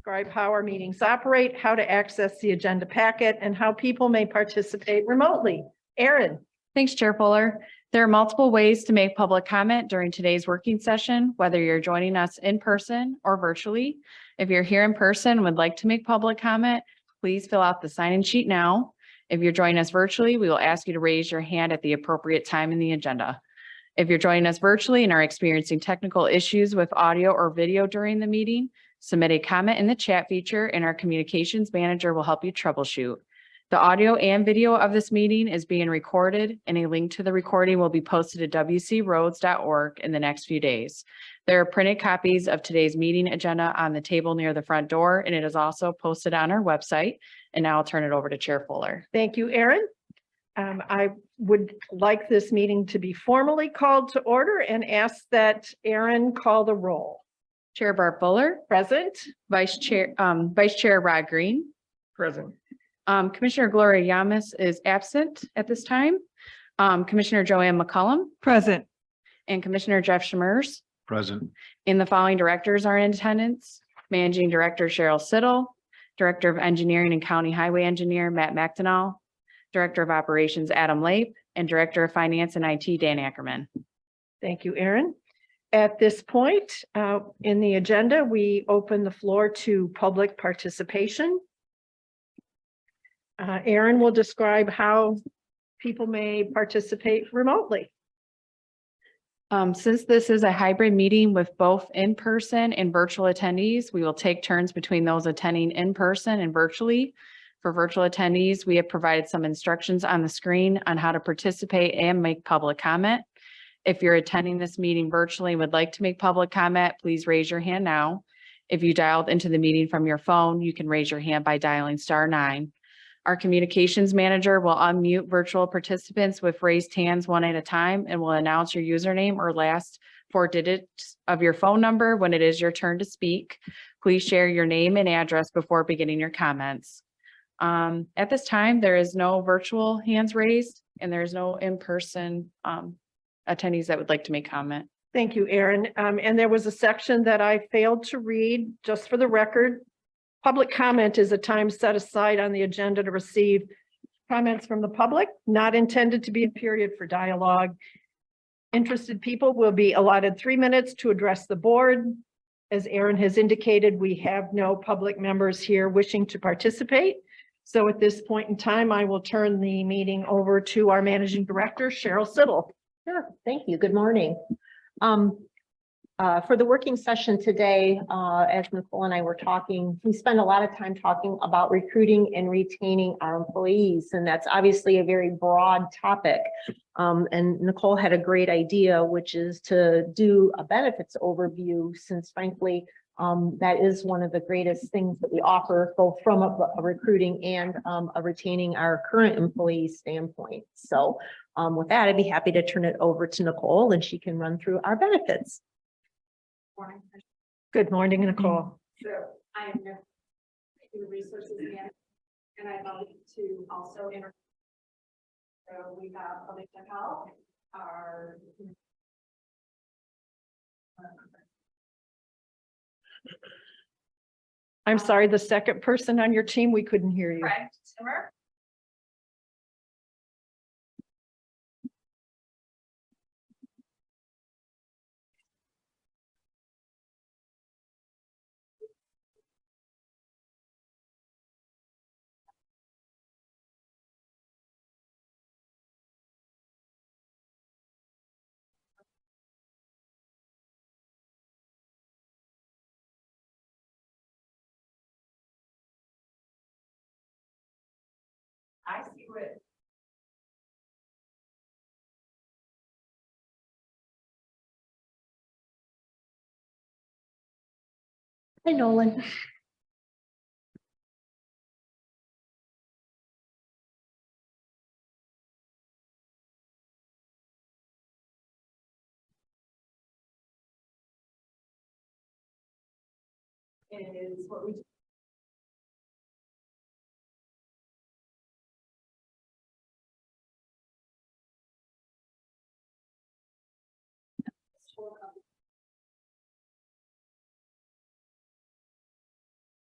describe how our meetings operate, how to access the agenda packet, and how people may participate remotely. Erin. Thanks, Chair Fuller. There are multiple ways to make public comment during today's working session, whether you're joining us in person or virtually. If you're here in person and would like to make public comment, please fill out the sign-in sheet now. If you're joining us virtually, we will ask you to raise your hand at the appropriate time in the agenda. If you're joining us virtually and are experiencing technical issues with audio or video during the meeting, submit a comment in the chat feature and our communications manager will help you troubleshoot. The audio and video of this meeting is being recorded, and a link to the recording will be posted at wcroads.org in the next few days. There are printed copies of today's meeting agenda on the table near the front door, and it is also posted on our website. And now I'll turn it over to Chair Fuller. Thank you, Erin. I would like this meeting to be formally called to order and ask that Erin call the roll. Chair Barb Fuller. Present. Vice Chair Rod Green. Present. Commissioner Gloria Yamas is absent at this time. Commissioner Joanne McCollum. Present. And Commissioner Jeff Schmers. Present. And the following directors are in attendance. Managing Director Cheryl Siddle, Director of Engineering and County Highway Engineer Matt Mcdonough, Director of Operations Adam Lape, and Director of Finance and IT Dan Ackerman. Thank you, Erin. At this point in the agenda, we open the floor to public participation. Erin will describe how people may participate remotely. Since this is a hybrid meeting with both in-person and virtual attendees, we will take turns between those attending in person and virtually. For virtual attendees, we have provided some instructions on the screen on how to participate and make public comment. If you're attending this meeting virtually and would like to make public comment, please raise your hand now. If you dialed into the meeting from your phone, you can raise your hand by dialing *9. Our communications manager will unmute virtual participants with raised hands one at a time and will announce your username or last 4 digits of your phone number when it is your turn to speak. Please share your name and address before beginning your comments. At this time, there is no virtual hands raised and there is no in-person attendees that would like to make comment. Thank you, Erin. And there was a section that I failed to read, just for the record. Public comment is a time set aside on the agenda to receive comments from the public, not intended to be a period for dialogue. Interested people will be allotted 3 minutes to address the board. As Erin has indicated, we have no public members here wishing to participate. So at this point in time, I will turn the meeting over to our Managing Director, Cheryl Siddle. Sure, thank you. Good morning. For the working session today, as Nicole and I were talking, we spend a lot of time talking about recruiting and retaining our employees, and that's obviously a very broad topic. And Nicole had a great idea, which is to do a benefits overview, since frankly, that is one of the greatest things that we offer, both from a recruiting and a retaining our current employees standpoint. So with that, I'd be happy to turn it over to Nicole and she can run through our benefits. Good morning, Nicole. So I am the resources manager, and I'd like to also introduce. So we have Alicia Health, our I'm sorry, the second person on your team, we couldn't hear you. Craig Timmer. I see what. Hi, Nolan. Is what we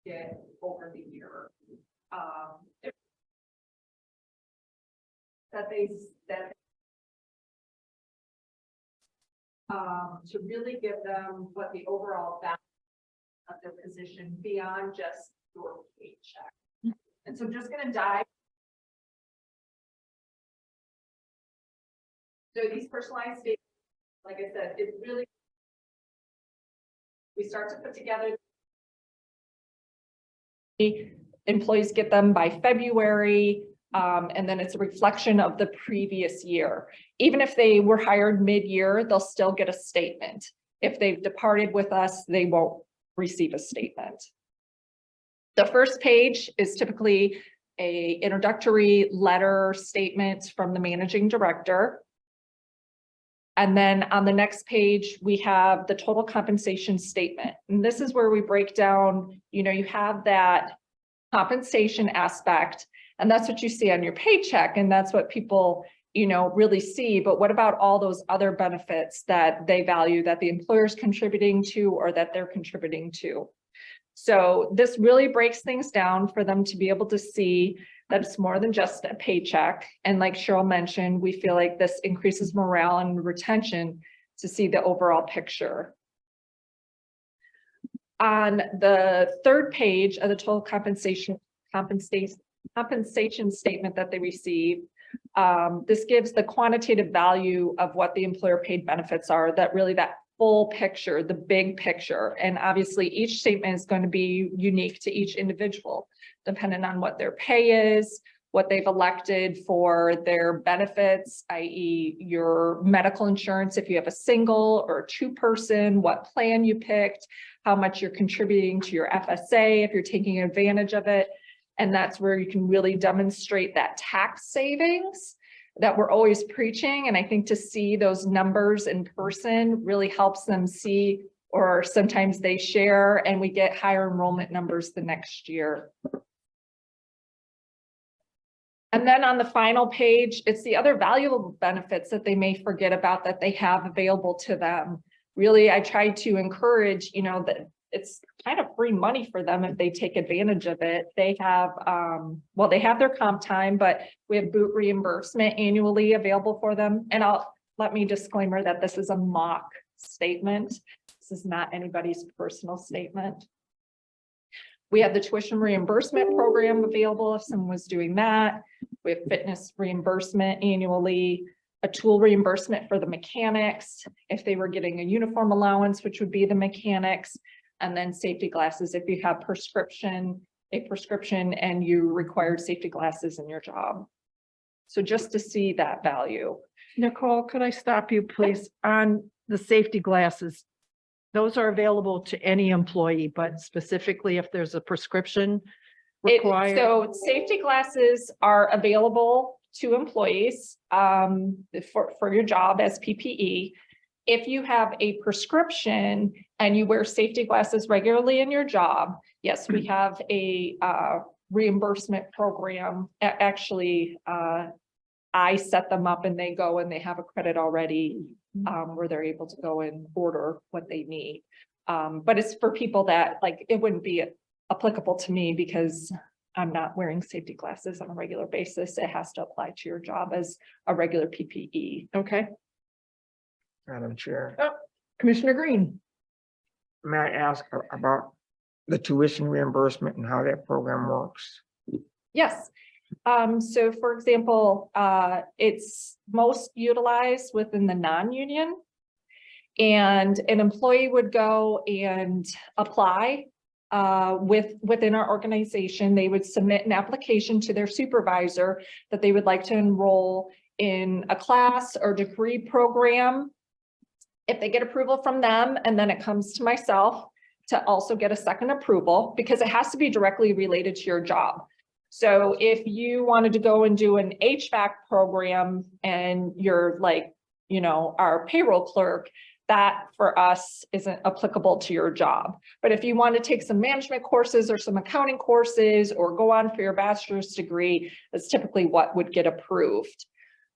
get over the year. To really give them what the overall value of their position beyond just your paycheck. And so I'm just gonna dive. So these personalized statements, like I said, it really, we start to put together. Employees get them by February, and then it's a reflection of the previous year. Even if they were hired mid-year, they'll still get a statement. If they've departed with us, they won't receive a statement. The first page is typically an introductory letter statement from the managing director. And then on the next page, we have the total compensation statement. And this is where we break down, you have that compensation aspect, and that's what you see on your paycheck. And that's what people, really see. But what about all those other benefits that they value, that the employer is contributing to, or that they're contributing to? So this really breaks things down for them to be able to see that it's more than just a paycheck. And like Cheryl mentioned, we feel like this increases morale and retention to see the overall picture. On the third page of the total compensation statement that they receive, this gives the quantitative value of what the employer paid benefits are, that full picture, the big picture. And obviously each statement is going to be unique to each individual, depending on what their pay is, what they've elected for their benefits, i.e. your medical insurance, if you have a single or two-person, what plan you picked, how much you're contributing to your FSA, if you're taking advantage of it. And that's where you can really demonstrate that tax savings that we're always preaching. And I think to see those numbers in person really helps them see, or sometimes they share and we get higher enrollment numbers the next year. And then on the final page, it's the other valuable benefits that they may forget about that they have available to them. Really, I try to encourage, that it's kind of free money for them if they take advantage of it. They have, they have their comp time, but we have boot reimbursement annually available for them. And let me disclaimer that this is a mock statement. This is not anybody's personal statement. We have the tuition reimbursement program available if someone was doing that. We have fitness reimbursement annually, a tool reimbursement for the mechanics, if they were getting a uniform allowance, which would be the mechanics, and then safety glasses if you have a prescription and you required safety glasses in your job. So just to see that value. Nicole, could I stop you, please, on the safety glasses? Those are available to any employee, but specifically if there's a prescription required. So safety glasses are available to employees for your job as PPE. If you have a prescription and you wear safety glasses regularly in your job, yes, we have a reimbursement program. Actually, I set them up and they go and they have a credit already where they're able to go and order what they need. But it's for people that it wouldn't be applicable to me because I'm not wearing safety glasses on a regular basis. It has to apply to your job as a regular PPE. Okay. Madam Chair, Commissioner Green. may I ask about the tuition reimbursement and how that program works? Yes. So for example, it's most utilized within the non-union, and an employee would go and apply within our organization. They would submit an application to their supervisor that they would like to enroll in a class or degree program. If they get approval from them, and then it comes to myself to also get a second approval, because it has to be directly related to your job. So if you wanted to go and do an HVAC program and you're our payroll clerk, that for us isn't applicable to your job. But if you want to take some management courses or some accounting courses or go on for your bachelor's degree, that's typically what would get approved.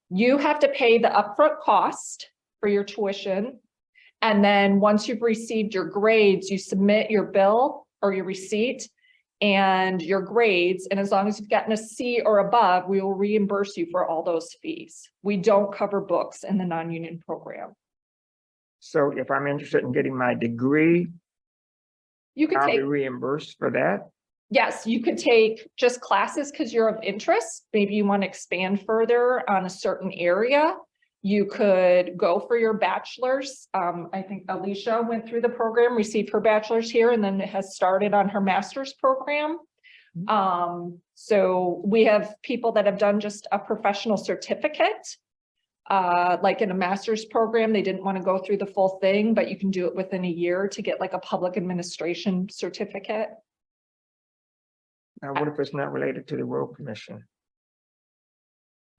You have to pay the upfront cost for your tuition. And then once you've received your grades, you submit your bill or your receipt, and your grades. And as long as you've gotten a C or above, we will reimburse you for all those fees. We don't cover books in the non-union program. So if I'm interested in getting my degree, You could I'll be take, reimbursed for that? yes, you could take just classes because you're of interest. Maybe you want to expand further on a certain area. You could go for your bachelor's. I think Alicia went through the program, received her bachelor's here, and then has started on her master's program. So we have people that have done just a professional certificate. Like in a master's program, they didn't want to go through the full thing, but you can do it within a year to get like a public administration certificate. Now, what if it's not related to the road commission?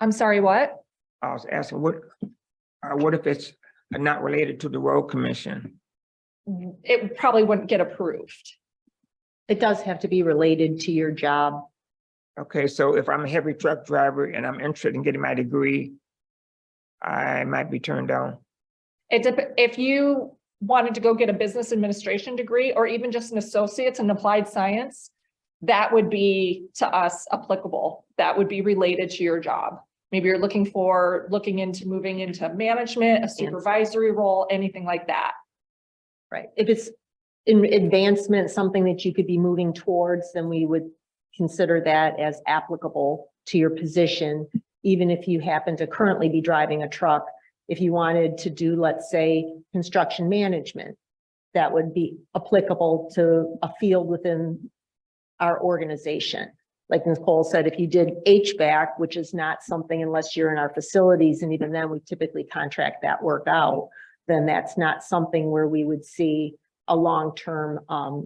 I'm sorry, what? I was asking, what if it's not related to the road commission? It probably wouldn't get approved. It does have to be related to your job. Okay, so if I'm a heavy truck driver and I'm interested in getting my degree, I might be turned down. If you wanted to go get a business administration degree or even just an associate's in applied science, that would be to us applicable. That would be related to your job. Maybe you're looking into moving into management, a supervisory role, anything like that. Right. If it's in advancement, something that you could be moving towards, then we would consider that as applicable to your position. Even if you happen to currently be driving a truck, if you wanted to do, let's say, construction management, that would be applicable to a field within our organization. Like Nicole said, if you did HVAC, which is not something unless you're in our facilities, and even then we typically contract that work out, then that's not something where we would see a long-term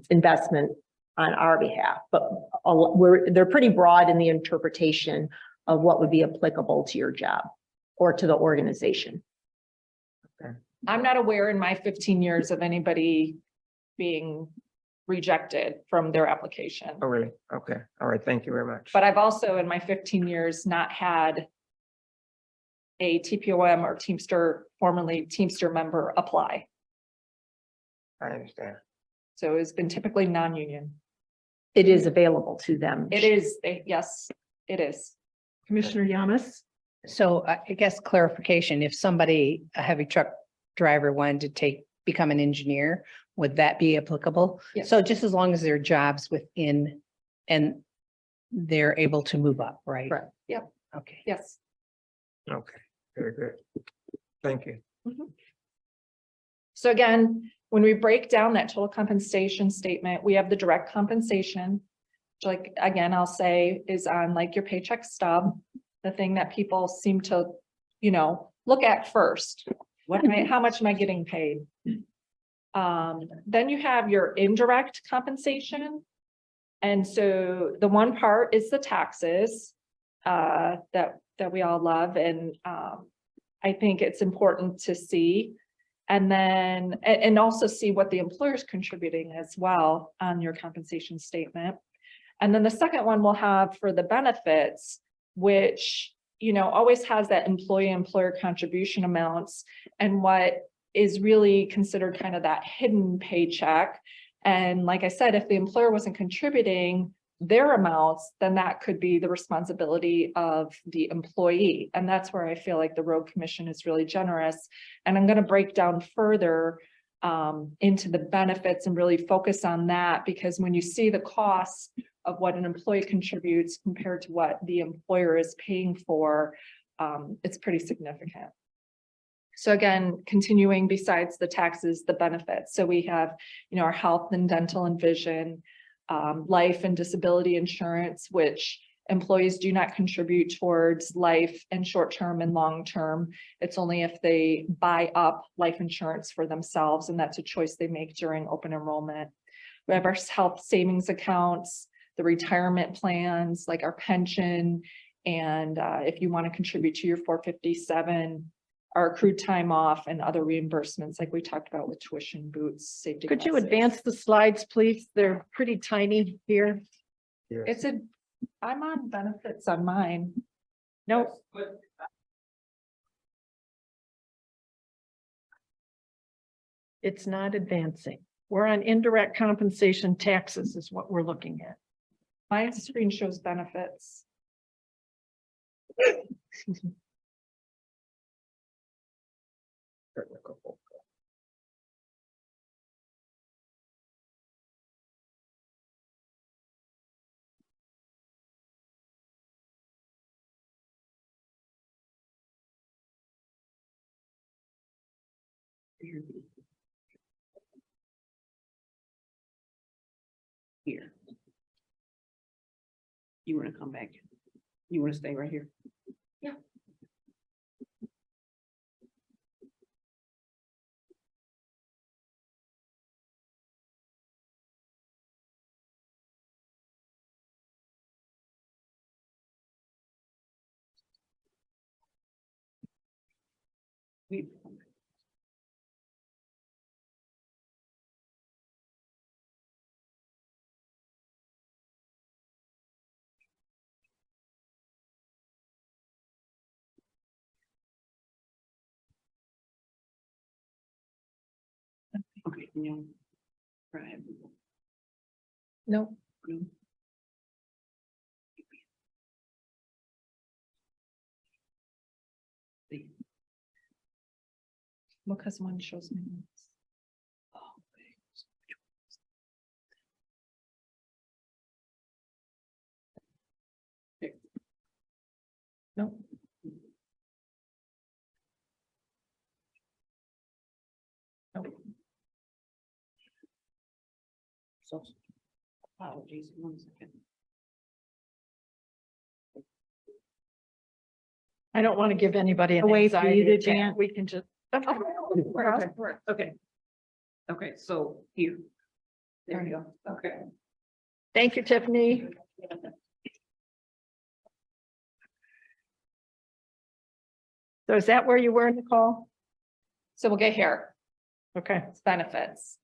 investment on our behalf. But they're pretty broad in the interpretation of what would be applicable to your job or to the organization. I'm not aware in my 15 years of anybody being rejected from their application. Oh, really? Okay. All right. Thank you very much. But I've also in my 15 years not had a TPOM or Teamster, formerly Teamster member apply. I understand. So it's been typically non-union. It is available to them. It is, yes, it is. Commissioner Yamas? So I guess clarification, if somebody, a heavy truck driver wanted to become an engineer, would that be applicable? Yes. So just as long as their jobs within and they're able to move up, right? Correct. Yep. Okay. Yes. Okay, very good. Thank you. So again, when we break down that total compensation statement, we have the direct compensation, which, like, again, I'll say is on like your paycheck stub, the thing that people seem to, look at first. How much am I getting paid? Then you have your indirect compensation. And so the one part is the taxes that we all love. And I think it's important to see. And then, and also see what the employer is contributing as well on your compensation statement. And then the second one we'll have for the benefits, which, always has that employer contribution amounts and what is really considered kind of that hidden paycheck. And like I said, if the employer wasn't contributing their amounts, then that could be the responsibility of the employee. And that's where I feel like the Road Commission is really generous. And I'm going to break down further into the benefits and really focus on that, because when you see the costs of what an employee contributes compared to what the employer is paying for, it's pretty significant. So again, continuing besides the taxes, the benefits. So we have, our health and dental and vision, life and disability insurance, which employees do not contribute towards life and short-term and long-term. It's only if they buy up life insurance for themselves, and that's a choice they make during open enrollment. We have our health savings accounts, the retirement plans, like our pension, and if you want to contribute to your 457, our accrued time off and other reimbursements, like we talked about with tuition, boots, safety. Could you glasses. advance the slides, please? They're pretty tiny here. Yes. I'm on benefits on mine. Nope. It's not advancing. We're on indirect compensation taxes is what we're looking at. My screen shows benefits. Excuse me. Here. You want to come back? You want to stay right here? Yeah. We- Okay, yeah. Right. No, No. See. Because one shows me. Oh, no. So, apologies, 1 second. I don't want to give anybody an A way for you anxiety to attack. dance. We can just. Okay. Okay, so here. There you go. Okay. Thank you, Tiffany. So is that where you were, Nicole? So we'll get here. Okay. It's benefits.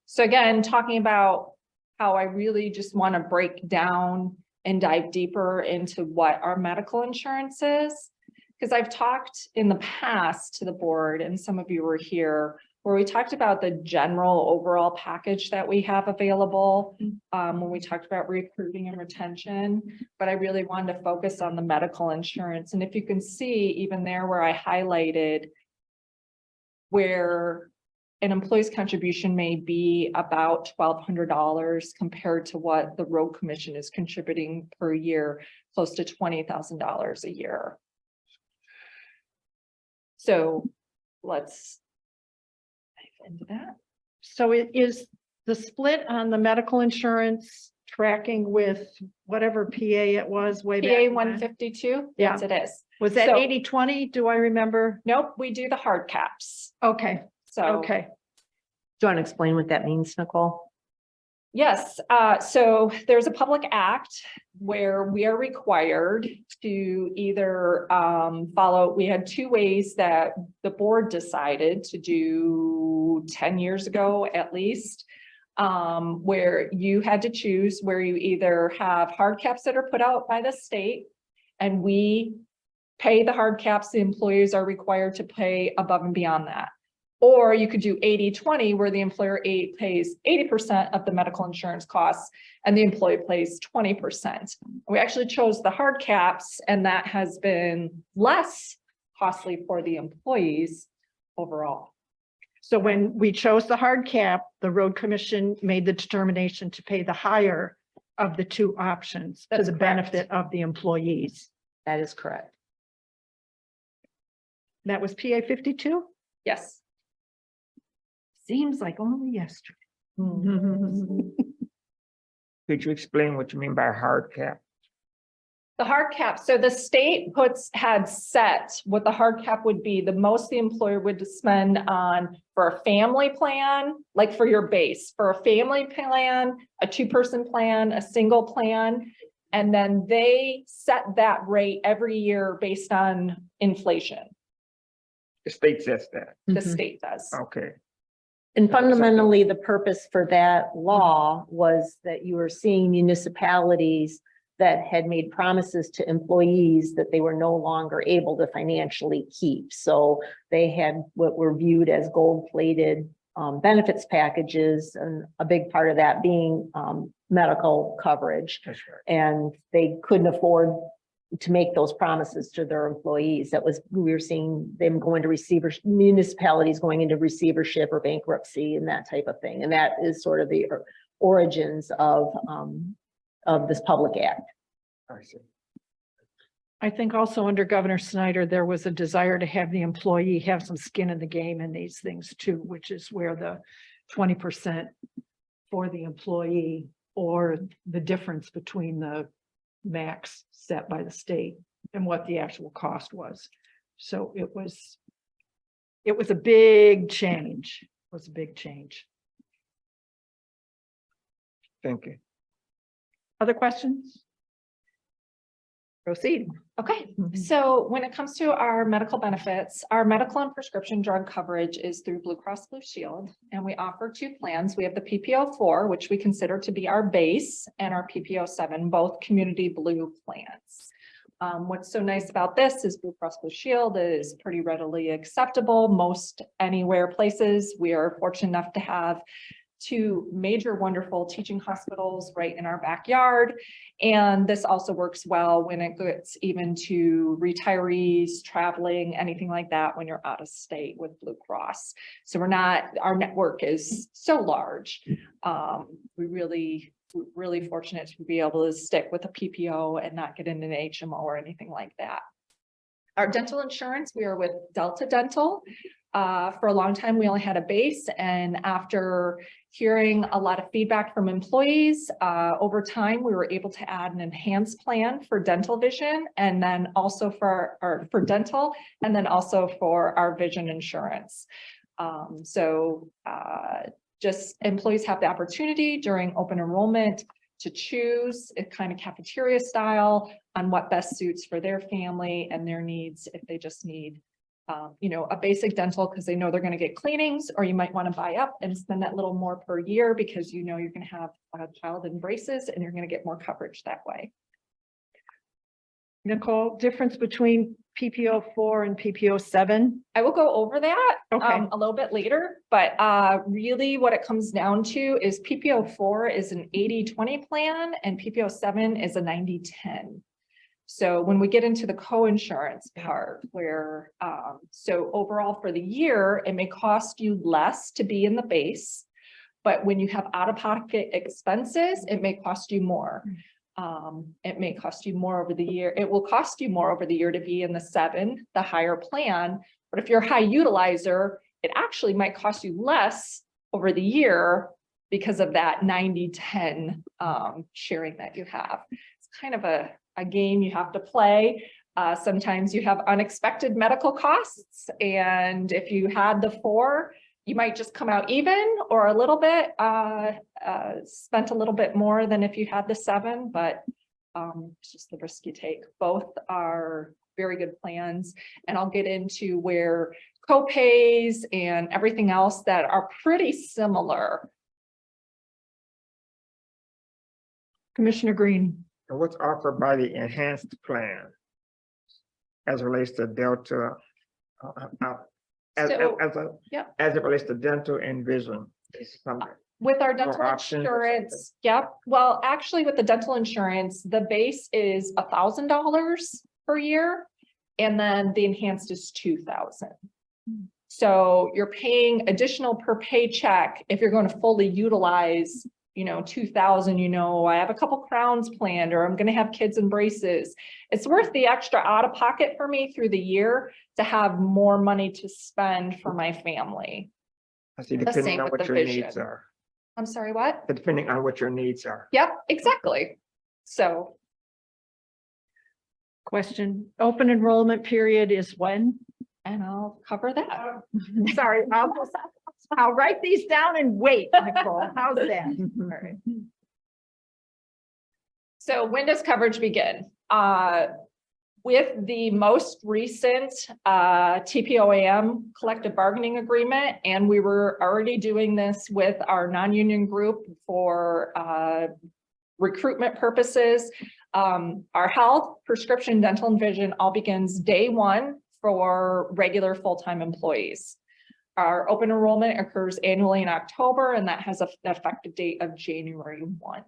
So again, talking about how I really just want to break down and dive deeper into what our medical insurance is. Because I've talked in the past to the board, and some of you were here, where we talked about the general overall package that we have available when we talked about recruiting and retention, but I really wanted to focus on the medical insurance. And if you can see even there where I highlighted where an employee's contribution may be about $1,200 compared to what the road commission is contributing per year, close to $20,000 a year. So let's dive into that. So it is the split on the medical insurance tracking with whatever PA it was way back PA when? 152, Yeah. yes, it is. Was that So- 80-20? Do I remember? Nope, we do the hard caps. Okay, So. okay. Do you want to explain what that means, Nicole? Yes, so there's a public act where we are required to either follow, we had 2 ways that the board decided to do 10 years ago at least. Where you had to choose where you either have hard caps that are put out by the state and we pay the hard caps, the employees are required to pay above and beyond that. Or you could do 80-20 where the employer pays 80% of the medical insurance costs and the employee pays 20%. We actually chose the hard caps and that has been less costly for the employees overall. So when we chose the hard cap, the road commission made the determination to pay the higher of the 2 options to That's the correct. benefit of the employees. That is correct. That was PA 52? Yes. Seems like only yesterday. Could you explain what you mean by hard cap? The hard cap, so the state had set what the hard cap would be, the most the employer would spend on for a family plan, like for your base, for a family plan, a 2-person plan, a single plan. And then they set that rate every year based on inflation, The state says that. the state does. Okay. And fundamentally, the purpose for that law was that you were seeing municipalities that had made promises to employees that they were no longer able to financially keep. So they had what were viewed as gold-plated benefits packages, and a big part of that being medical coverage. That's right. And they couldn't afford to make those promises to their employees. We were seeing them going to municipalities going into receivership or bankruptcy and that type of thing. And that is sort of the origins of this public act. I see. I think also under Governor Snyder, there was a desire to have the employee have some skin in the game in these things too, which is where the 20% for the employee or the difference between the max set by the state and what the actual cost was. So it was a big change. It was a big change. Thank you. Other questions? Proceed. Okay, so when it comes to our medical benefits, our medical and prescription drug coverage is through Blue Cross Blue Shield, and we offer two plans. We have the PPO4, which we consider to be our base, and our PPO7, both community blue plans. What's so nice about this is Blue Cross Blue Shield is pretty readily acceptable. Most anywhere places. We are fortunate enough to have two major wonderful teaching hospitals right in our backyard. And this also works well when it gets even to retirees, traveling, anything like that when you're out of state with Blue Cross. So our network is so large. We're really fortunate to be able to stick with a PPO and not get into an HMO or anything like that. Our dental insurance, we are with Delta Dental. For a long time, we only had a base, and after hearing a lot of feedback from employees, over time, we were able to add an enhanced plan for dental vision, and then also for dental, and then also for our vision insurance. Just employees have the opportunity during open enrollment to choose a kind of cafeteria style on what best suits for their family and their needs. If they just need a basic dental because they know they're going to get cleanings, or you might want to buy up and spend that little more per year because you know you're going to have a child in braces and you're going to get more coverage that way. Nicole, difference between PPO4 and PPO7? I will go over that Okay. a little bit later, but really what it comes down to is PPO4 is an 80-20 plan and PPO7 is a 90-10. So when we get into the co-insurance part where, so overall for the year, it may cost you less to be in the base, but when you have out-of-pocket expenses, it may cost you more. It may cost you more over the year. It will cost you more over the year to be in the 7, the higher plan. But if you're a high utilizer, it actually might cost you less over the year because of that 90-10 sharing that you have. It's kind of a game you have to play. Sometimes you have unexpected medical costs, and if you had the 4, you might just come out even or a little bit, spent a little bit more than if you had the 7, but it's just the risk you take. Both are very good plans, and I'll get into where co-pays and everything else that are pretty similar. Commissioner Green. And what's offered by the enhanced plan as it relates to Delta, as it relates to dental and vision? With our dental options or insurance, yep. Well, actually with the dental insurance, the base is $1,000 per year. And then the enhanced is $2,000. So you're paying additional per paycheck if you're going to fully utilize, $2,000, I have a couple crowns planned, or I'm going to have kids in braces. It's worth the extra out of pocket for me through the year to have more money to spend for my family. I see, The depending same on with what the your vision. needs are. I'm sorry, what? Depending on what your needs are. Yep, exactly. So Question, open enrollment period is when? and I'll cover that. Sorry, I'll write these down and wait, Nicole. How's that? All right. So when does coverage begin? With the most recent TPOAM collective bargaining agreement, and we were already doing this with our non-union group for recruitment purposes. Our health, prescription, dental, and vision all begins day 1 for regular full-time employees. Our open enrollment occurs annually in October, and that has an effective date of January 1.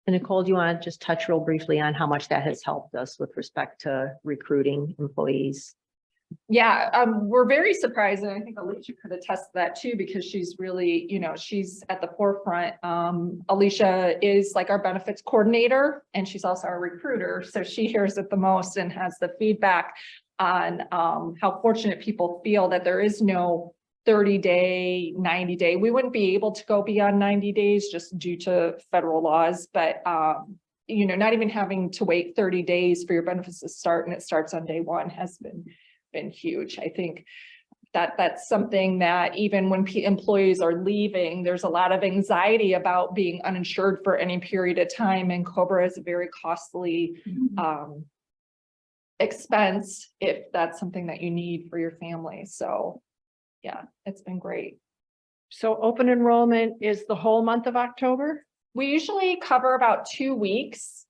And Nicole, do you want to just touch real briefly on how much that has helped us with respect to recruiting employees? Yeah, we're very surprised, and I think Alicia could attest to that too, because she's really, she's at the forefront. Alicia is like our benefits coordinator, and she's also our recruiter, so she hears it the most and has the feedback on how fortunate people feel that there is no 30-day, 90-day. We wouldn't be able to go beyond 90 days just due to federal laws, but not even having to wait 30 days for your benefits to start, and it starts on day one, has been huge. I think that's something that even when employees are leaving, there's a lot of anxiety about being uninsured for any period of time, and COBRA is a very costly expense if that's something that you need for your family. So yeah, it's been great. So open enrollment is the whole month of October? We usually cover about 2 weeks.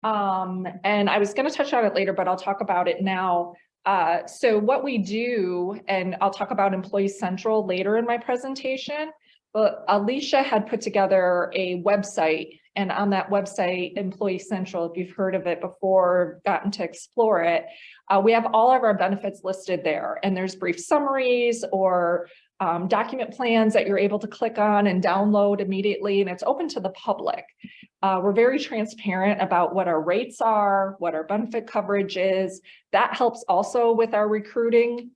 And I was going to touch on it later, but I'll talk about it now. So what we do, and I'll talk about Employee Central later in my presentation, but Alicia had put together a website, and on that website, Employee Central, if you've heard of it before, gotten to explore it, we have all of our benefits listed there, and there's brief summaries or document plans that you're able to click on and download immediately, and it's open to the public. We're very transparent about what our rates are, what our benefit coverage is. That helps also with our recruiting,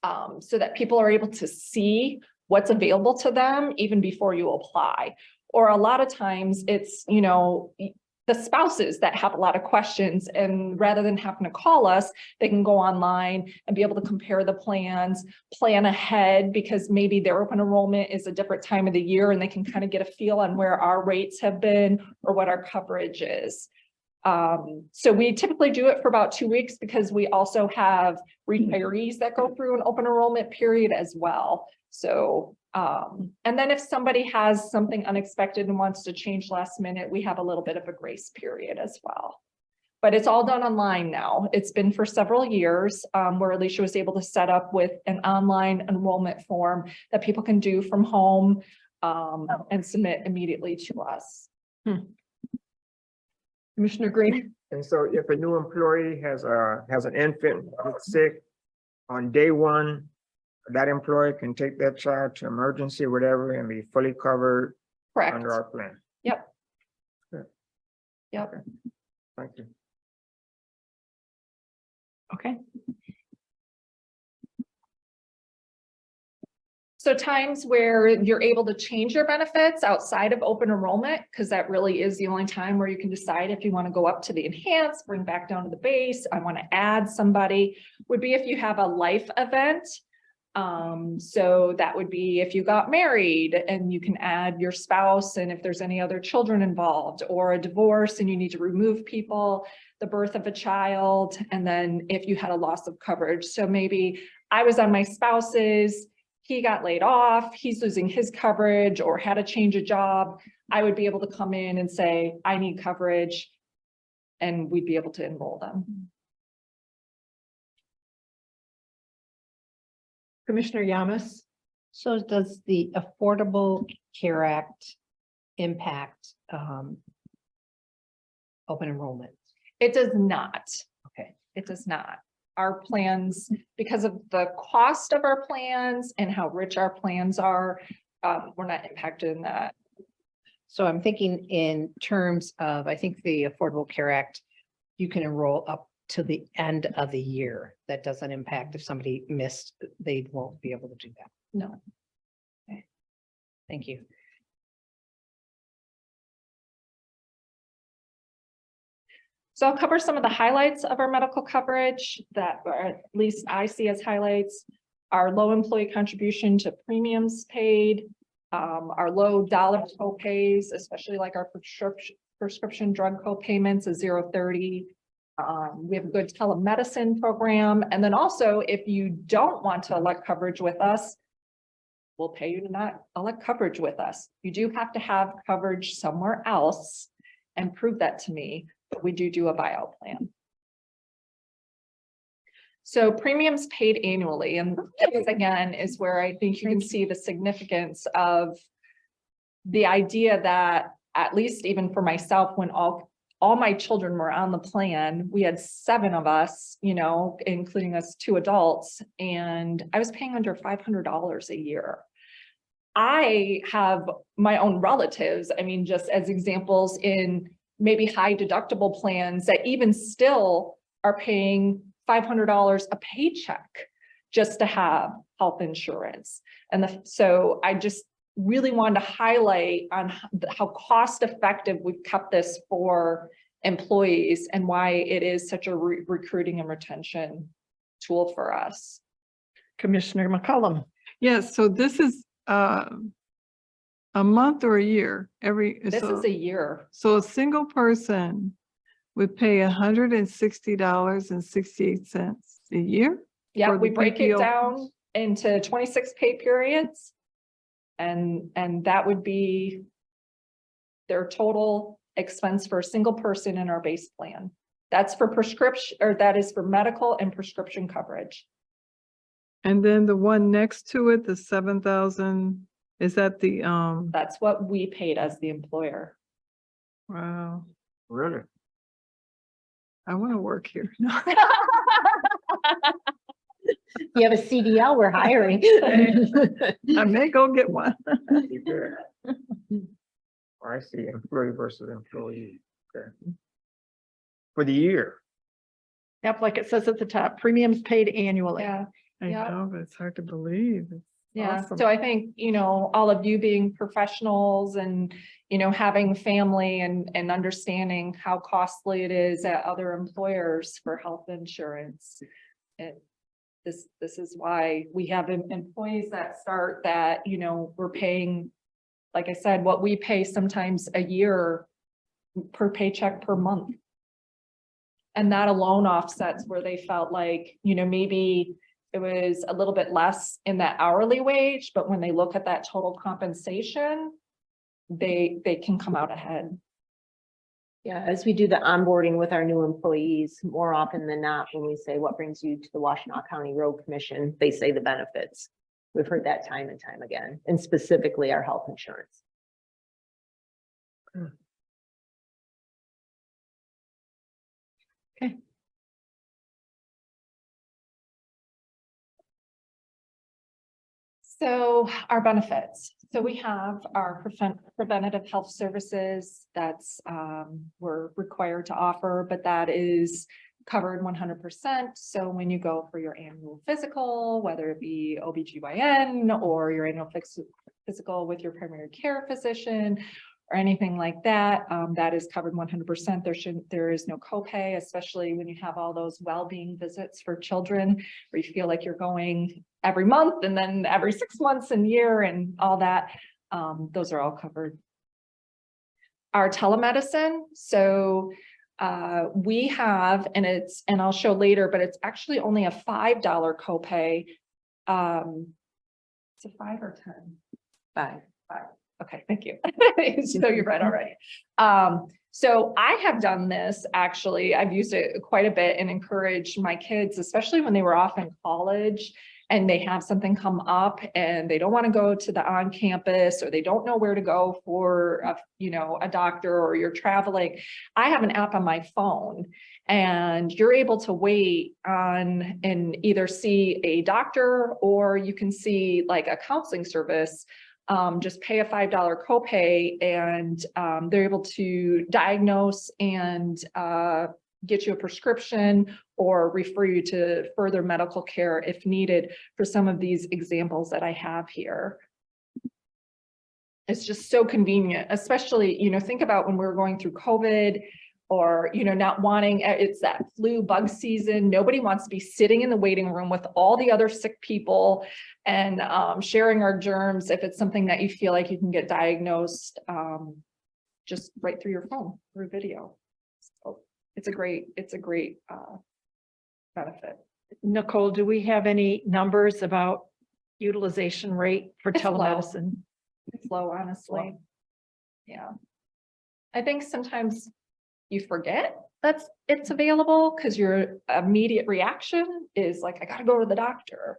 so that people are able to see what's available to them even before you apply. Or a lot of times it's, the spouses that have a lot of questions, and rather than having to call us, they can go online and be able to compare the plans, plan ahead, because maybe their open enrollment is a different time of the year, and they can kind of get a feel on where our rates have been or what our coverage is. So we typically do it for about 2 weeks, because we also have retirees that go through an open enrollment period as well. So, and then if somebody has something unexpected and wants to change last minute, we have a little bit of a grace period as well. But it's all done online now. It's been for several years, where Alicia was able to set up with an online enrollment form that people can do from home, and submit immediately to us. Commissioner Green? And so if a new employee has an infant that's sick, on day one, that employee can take that child to emergency or whatever and be fully covered Correct. under our plan. Yep. Good. Yep. Okay. Thank you. Okay. So times where you're able to change your benefits outside of open enrollment, because that really is the only time where you can decide if you want to go up to the enhanced, bring back down to the base, I want to add somebody, would be if you have a life event. So that would be if you got married and you can add your spouse, and if there's any other children involved, or a divorce and you need to remove people, the birth of a child, and then if you had a loss of coverage. So maybe I was on my spouse's, he got laid off, he's losing his coverage, or had a change of job, I would be able to come in and say, I need coverage, and we'd be able to enroll them. Commissioner Yamas? So does the Affordable Care Act impact open enrollment? It does not. Okay. It does not. Our plans, because of the cost of our plans and how rich our plans are, we're not impacted in that. So I'm thinking in terms of, I think the Affordable Care Act, you can enroll up to the end of the year. That doesn't impact if somebody missed, they won't be able to do that. No. Thank you. So I'll cover some of the highlights of our medical coverage that, or at least I see as highlights. Our low employee contribution to premiums paid, our low dollar co-pays, especially like our prescription drug co-payments is 0.30. We have a good telemedicine program. And then also, if you don't want to elect coverage with us, we'll pay you to not elect coverage with us. You do have to have coverage somewhere else and prove that to me, but we do a buyout plan. So premiums paid annually, and this again is where I think you can see the significance of the idea that at least even for myself, when all my children were on the plan, we had 7 of us, you know, including us 2 adults, and I was paying under $500 a year. I have my own relatives, I mean, just as examples in maybe high deductible plans that even still are paying $500 a paycheck just to have health insurance. And so I just really wanted to highlight on how cost effective we've kept this for employees and why it is such a recruiting and retention tool for us. Commissioner McCollum. Yes, so this is a month or a year, This is a year. so a single person would pay $160.68 a year? Yeah, For the we break it PPO. down into 26 pay periods. And that would be their total expense for a single person in our base plan. That's for prescription, or that is for medical and prescription coverage. And then the one next to it, the 7,000, is that the, That's what we paid as the employer. wow, Really? I want to work here. No. You have a CDL, we're hiring. I may go get one. You good. Oh, I see, employee versus employee. Okay. For the year. Yep, like it says at the top, premiums paid annually. Yeah. I Yeah. know, but it's hard to believe. It's Yeah, awesome. so I think, you know, all of you being professionals and, you know, having family and understanding how costly it is at other employers for health insurance. And this is why we have employees that start that, you know, we're paying, like I said, what we pay sometimes a year per paycheck per month. And that alone offsets where they felt like, you know, maybe it was a little bit less in that hourly wage, but when they look at that total compensation, they can come out ahead. Yeah, as we do the onboarding with our new employees, more often than not, when we say, what brings you to the Washtenaw County Road Commission, they say the benefits. We've heard that time and time again, and specifically our health insurance. Okay. So our benefits. So we have our preventative health services that's we're required to offer, but that is covered 100%. So when you go for your annual physical, whether it be OBGYN or your annual physical with your primary care physician or anything like that, that is covered 100%. There is no copay, especially when you have all those well-being visits for children where you feel like you're going every month and then every 6 months and year and all that. Those are all covered. Our telemedicine. So we have, and I'll show later, but it's actually only a $5 copay. It's a 5 or 10? 5. Okay, thank you. So you're right already. So I have done this, actually, I've used it quite a bit and encouraged my kids, especially when they were off in college and they have something come up and they don't want to go to the on campus or they don't know where to go for a doctor, or you're traveling. I have an app on my phone and you're able to wait on and either see a doctor or you can see like a counseling service. Just pay a $5 copay and they're able to diagnose and get you a prescription or refer you to further medical care if needed for some of these examples that I have here. It's just so convenient, especially, think about when we were going through COVID or, not wanting, it's that flu bug season. Nobody wants to be sitting in the waiting room with all the other sick people and sharing our germs. If it's something that you feel like you can get diagnosed just right through your phone, through video. So it's a great benefit. Nicole, do we have any numbers about utilization rate for It's low. telemedicine? It's low, honestly. Yeah. I think sometimes you forget it's available because your immediate reaction is like, I gotta go to the doctor.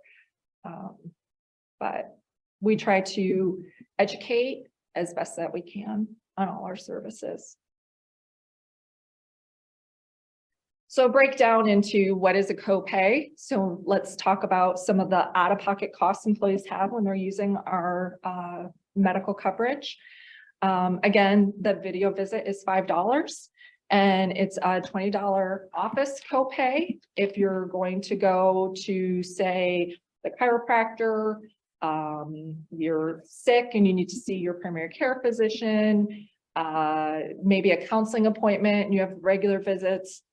But we try to educate as best that we can on all our services. So break down into what is a copay. So let's talk about some of the out-of-pocket costs employees have when they're using our medical coverage. Again, the video visit is $5 and it's a $20 office copay. If you're going to go to, say, the chiropractor, you're sick and you need to see your primary care physician, maybe a counseling appointment and you have regular visits.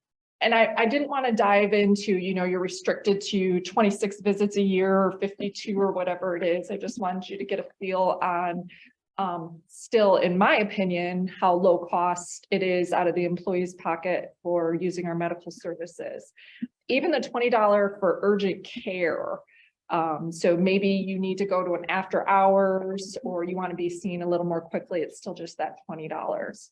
And I didn't want to dive into, you're restricted to 26 visits a year or 52 or whatever it is. I just wanted you to get a feel on, still, in my opinion, how low cost it is out of the employee's pocket for using our medical services. Even the $20 for urgent care. So maybe you need to go to an after hours or you want to be seen a little more quickly. It's still just that $20.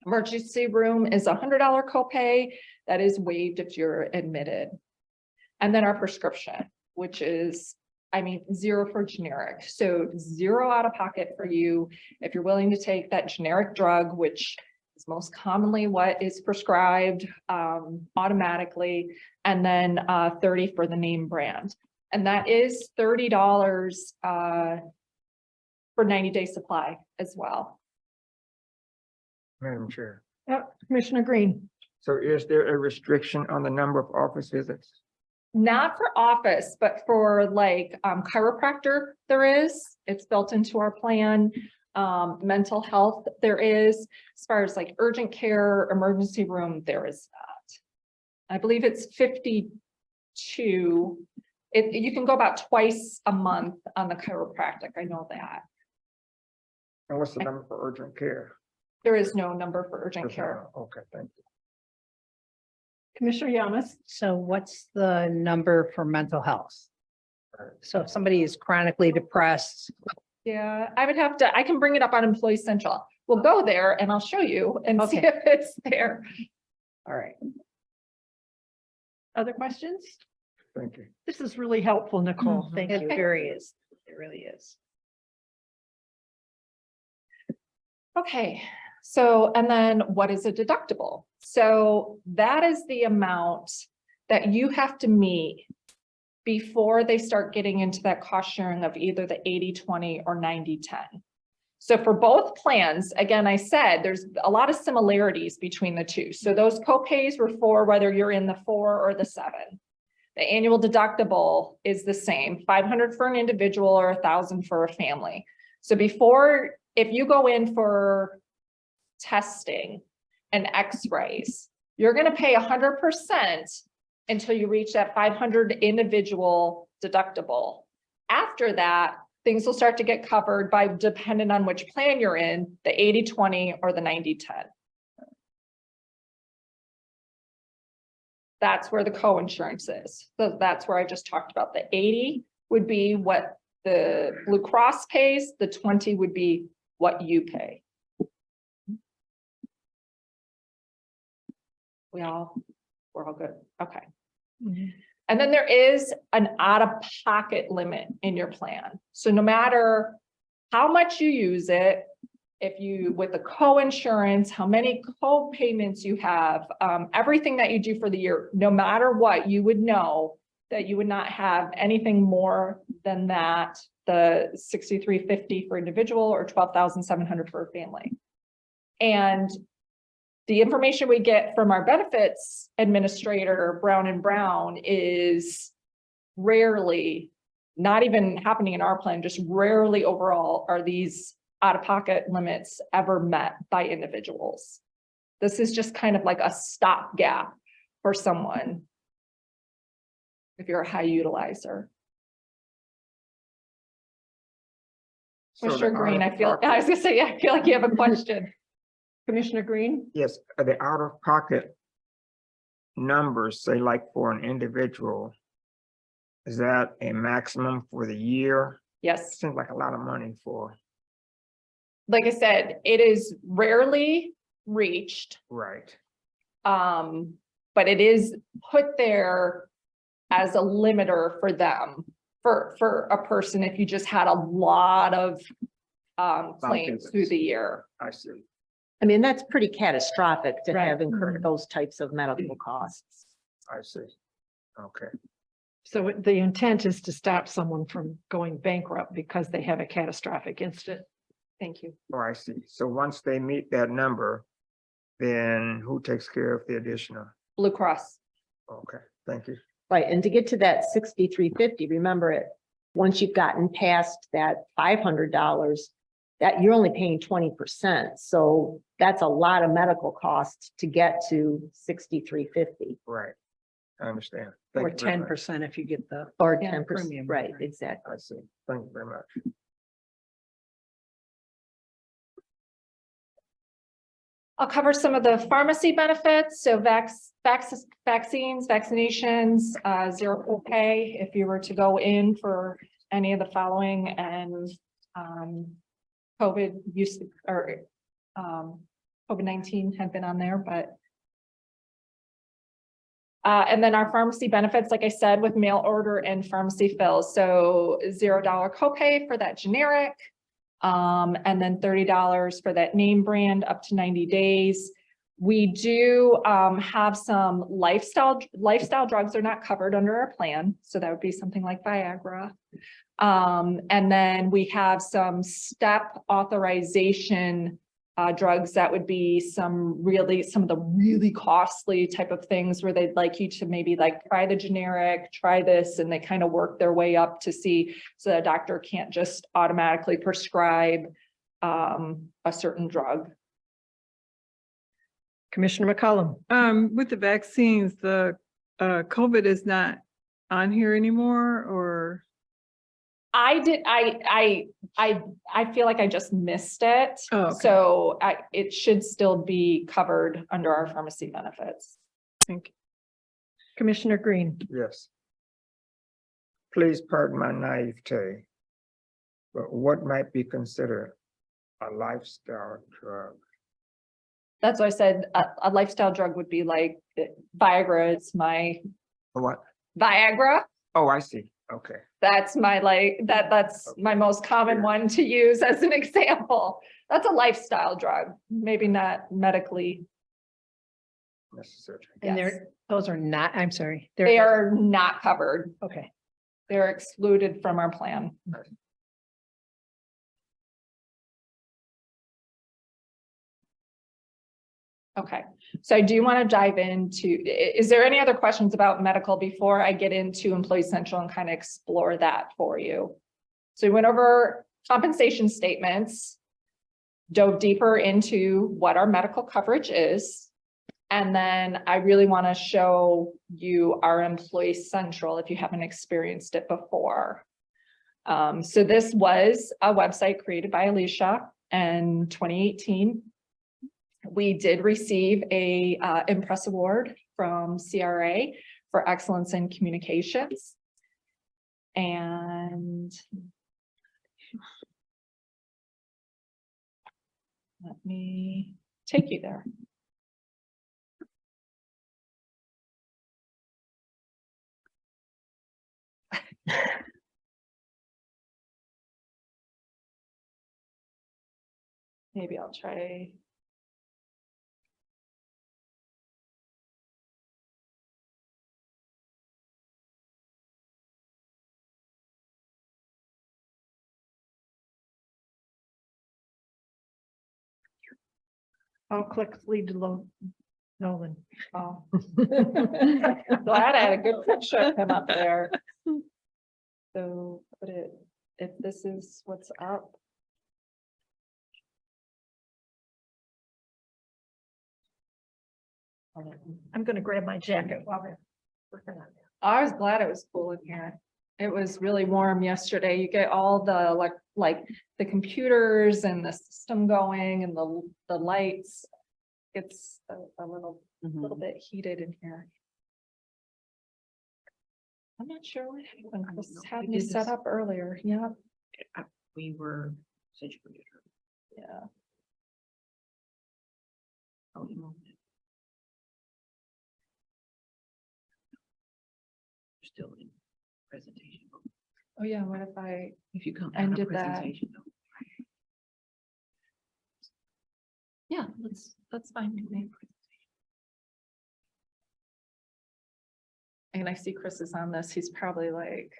Emergency room is a $100 copay that is waived if you're admitted. And then our prescription, which is, zero for generic. So zero out of pocket for you if you're willing to take that generic drug, which is most commonly what is prescribed automatically, and then 30 for the name brand. And that is $30 for 90-day supply as well. Madam Chair. Yep, Commissioner Green. So is there a restriction on the number of office visits? Not for office, but for like chiropractor, there is. It's built into our plan. Mental health, there is. As far as like urgent care, emergency room, there is not. I believe it's 52. You can go about twice a month on the chiropractic. I know that. And what's the number for urgent care? There is no number for urgent care. Okay, thank you. Commissioner Yamas. So what's the number for mental health? So if somebody is chronically depressed, Yeah, I can bring it up on Employee Central. We'll go there and I'll show you and see Okay. if it's there. all right. Other questions? Thank you. This is really helpful, Nicole. Mhm. Thank It you. very is. It really is. Okay, so, and then what is a deductible? So that is the amount that you have to meet before they start getting into that cost sharing of either the 80-20 or 90-10. So for both plans, again, I said there's a lot of similarities between the two. So those copays were for whether you're in the 4 or the 7. The annual deductible is the same, $500 for an individual or $1,000 for a family. So before, if you go in for testing and x-rays, you're going to pay 100% until you reach that 500 individual deductible. After that, things will start to get covered by, depending on which plan you're in, the 80-20 or the 90-10. That's where the co-insurance is. So that's where I just talked about. The 80 would be what the Blue Cross pays, the 20 would be what you pay. We're all good. Okay. And then there is an out-of-pocket limit in your plan. So no matter how much you use it, if you, with the co-insurance, how many co-payments you have, everything that you do for the year, no matter what, you would know that you would not have anything more than that, the $6,350 for individual or $12,700 for a family. And the information we get from our benefits administrator, Brown and Brown, is rarely, not even happening in our plan, just rarely overall are these out-of-pocket limits ever met by individuals. This is just kind of like a stopgap for someone if you're a high utilizer. So Commissioner the Green, I feel out-of-pocket- was gonna say, I feel like you have a question. Commissioner Green? Yes, the out-of-pocket numbers, say like for an individual, is that a maximum for the year? Yes, Seems like a lot of money for, like I said, it is rarely reached. right? But it is put there as a limiter for them, for a person, if you just had a lot of claims through the year. I see. I mean, that's pretty catastrophic to Right. have incurred those types of medical costs. I see. Okay, So the intent is to stop someone from going bankrupt because they have a catastrophic incident. Thank you. oh, I see. So once they meet that number, then who takes care of the additional? Blue Cross. Okay, thank you. Right, and to get to that 6,350, remember it, once you've gotten past that $500, that you're only paying 20%. So that's a lot of medical costs to get to 6,350 Right. I understand. Or Thank you very much. 10% if you get the. or Yeah, 10%, premium. right, exactly. I see. Thank you very much. I'll cover some of the pharmacy benefits. So vaccines, vaccinations, zero copay if you were to go in for any of the following, and COVID use or COVID-19 had been on there, but and then our pharmacy benefits, like I said, with mail order and pharmacy fills. So $0 copay for that generic. And then $30 for that name brand up to 90 days. We do have some lifestyle drugs are not covered under our plan. So that would be something like Viagra. And then we have some step authorization drugs that would be some of the really costly type of things where they'd like you to maybe like try the generic, try this, and they kind of work their way up to see, so the doctor can't just automatically prescribe a certain drug. Commissioner McCollum. With the vaccines, the COVID is not on here anymore, or? I feel like I just missed it. Oh, okay. So it should still be covered under our pharmacy benefits. Thank you. Commissioner Green. Yes. Please pardon my naivete, but what might be considered a lifestyle drug? That's why I said a lifestyle drug would be like Viagra. It's my What? Viagra. Oh, I see. Okay, That's my that's my most common one to use as an example. That's a lifestyle drug, maybe not medically. necessary. And Yes. those are not, I'm sorry. They are not covered. Okay. They're excluded from our plan. Okay, so I do want to dive into, is there any other questions about medical before I get into Employee Central and kind of explore that for you? So we went over compensation statements, dove deeper into what our medical coverage is. And then I really want to show you our Employee Central if you haven't experienced it before. So this was a website created by Alicia in 2018. We did receive a Impress Award from CRA for excellence in communications. And let me take you there. Maybe I'll try. I'll click lead to Nolan. Oh. Glad I had a good picture of him up there. So put it, if this is what's up. I'm gonna grab my jacket while we're working on that. I was glad it was cool in here. It was really warm yesterday. You get all the like the computers and the system going and the lights. It's a little bit heated in here. I'm not sure what happened. Chris had me set up earlier. Yeah, We were such a good. yeah. Still in presentation. Oh, yeah. What if I If you come. ended that? Yeah, that's fine with me. And I see Chris is on this. He's probably like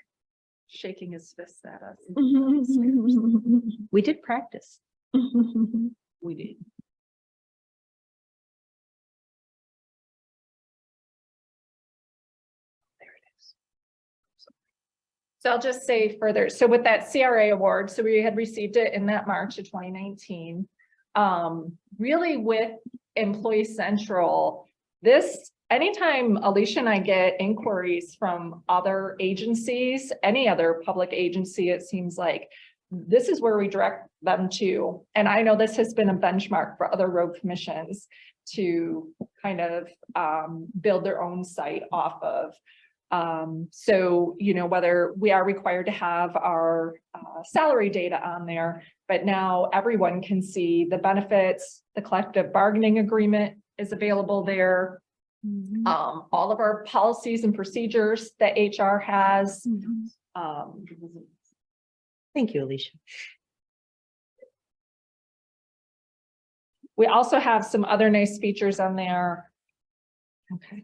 shaking his fists at us. We did practice. We did. So I'll just say further, so with that CRA award, so we had received it in that March of 2019. Really with Employee Central, this, anytime Alicia and I get inquiries from other agencies, any other public agency, it seems like this is where we direct them to. And I know this has been a benchmark for other road commissions to kind of build their own site off of. So, you know, whether we are required to have our salary data on there, but now everyone can see the benefits, the collective bargaining agreement is available there. All of our policies and procedures that HR has. Thank you, Alicia. We also have some other nice features on there. Okay.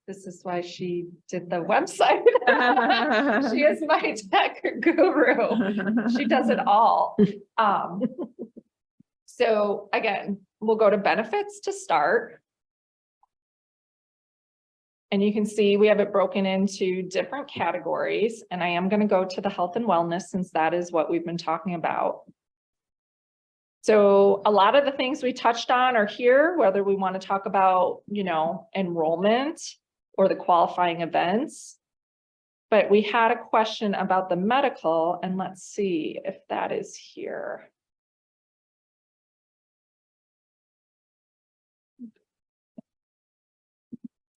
This is why she did the website. She is my tech guru. She does it all. So again, we'll go to benefits to start. And you can see we have it broken into different categories, and I am going to go to the health and wellness since that is what we've been talking about. So a lot of the things we touched on are here, whether we want to talk about, you know, enrollment or the qualifying events. But we had a question about the medical, and let's see if that is here.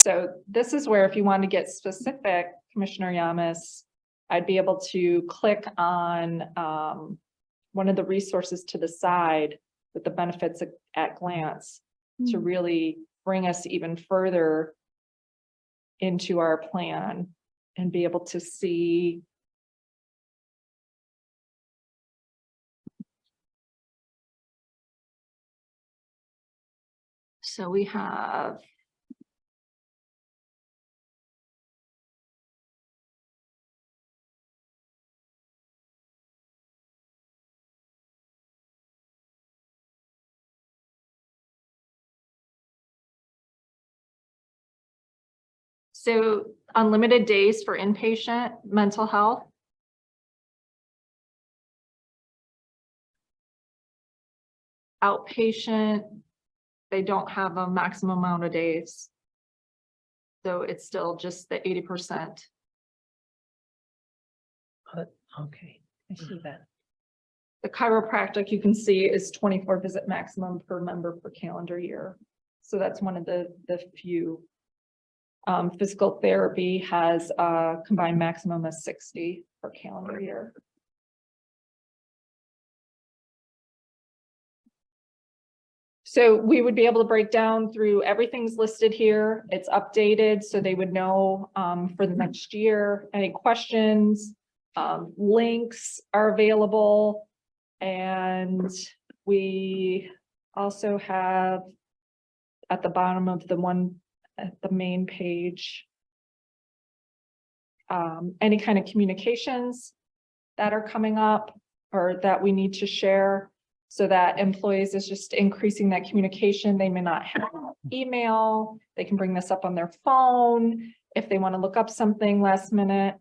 So this is where if you want to get specific, Commissioner Yamas, I'd be able to click on one of the resources to the side with the benefits at glance to really bring us even further into our plan and be able to see so we have so unlimited days for inpatient mental health. Outpatient, they don't have a maximum amount of days. So it's still just the 80%. Okay, I see that. The chiropractic you can see is 24 visit maximum per member per calendar year. So that's one of the few. Physical therapy has a combined maximum of 60 per calendar year. So we would be able to break down through everything's listed here. It's updated so they would know for the next year. Any questions, links are available. And we also have at the bottom of the one at the main page, any kind of communications that are coming up or that we need to share so that employees is just increasing that communication. They may not have email. They can bring this up on their phone if they want to look up something last minute.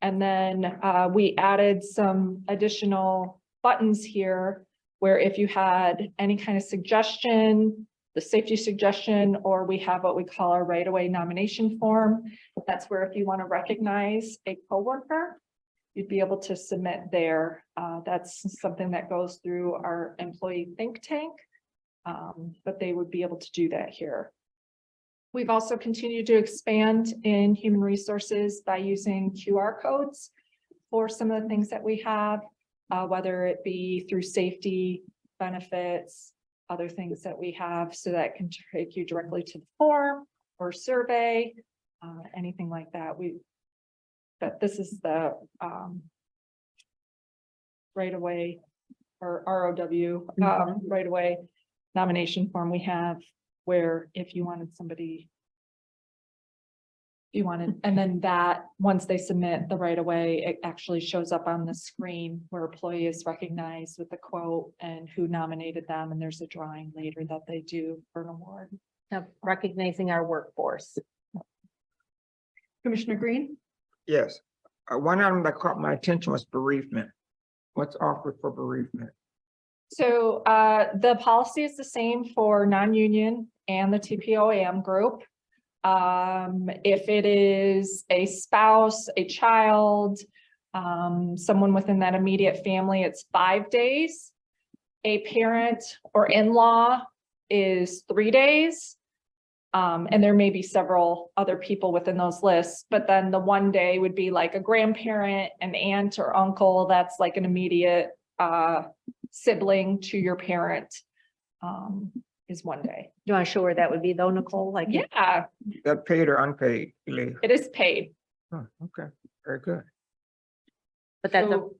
And then we added some additional buttons here where if you had any kind of suggestion, the safety suggestion, or we have what we call our right-of-way nomination form. That's where if you want to recognize a coworker, you'd be able to submit there. That's something that goes through our employee think tank, but they would be able to do that here. We've also continued to expand in human resources by using QR codes for some of the things that we have, whether it be through safety, benefits, other things that we have, so that can take you directly to the form or survey, anything like that. But this is the right away or ROW, Mhm. right away nomination form we have where if you wanted somebody. You wanted, and then that, once they submit the right of way, it actually shows up on the screen where employee is recognized with the quote and who nominated them, and there's a drawing later that they do for an award. Of recognizing our workforce. Commissioner Green? Yes. One item that caught my attention was bereavement. What's offered for bereavement? So the policy is the same for non-union and the TPOAM group. If it is a spouse, a child, someone within that immediate family, it's 5 days. A parent or in-law is 3 days. And there may be several other people within those lists, but then the 1 day would be like a grandparent, an aunt or uncle, that's like an immediate sibling to your parent, is 1 day. Do you want to show where that would be though, Nicole? Like, Yeah, That paid or unpaid leave? it is paid. Oh, okay, very good. but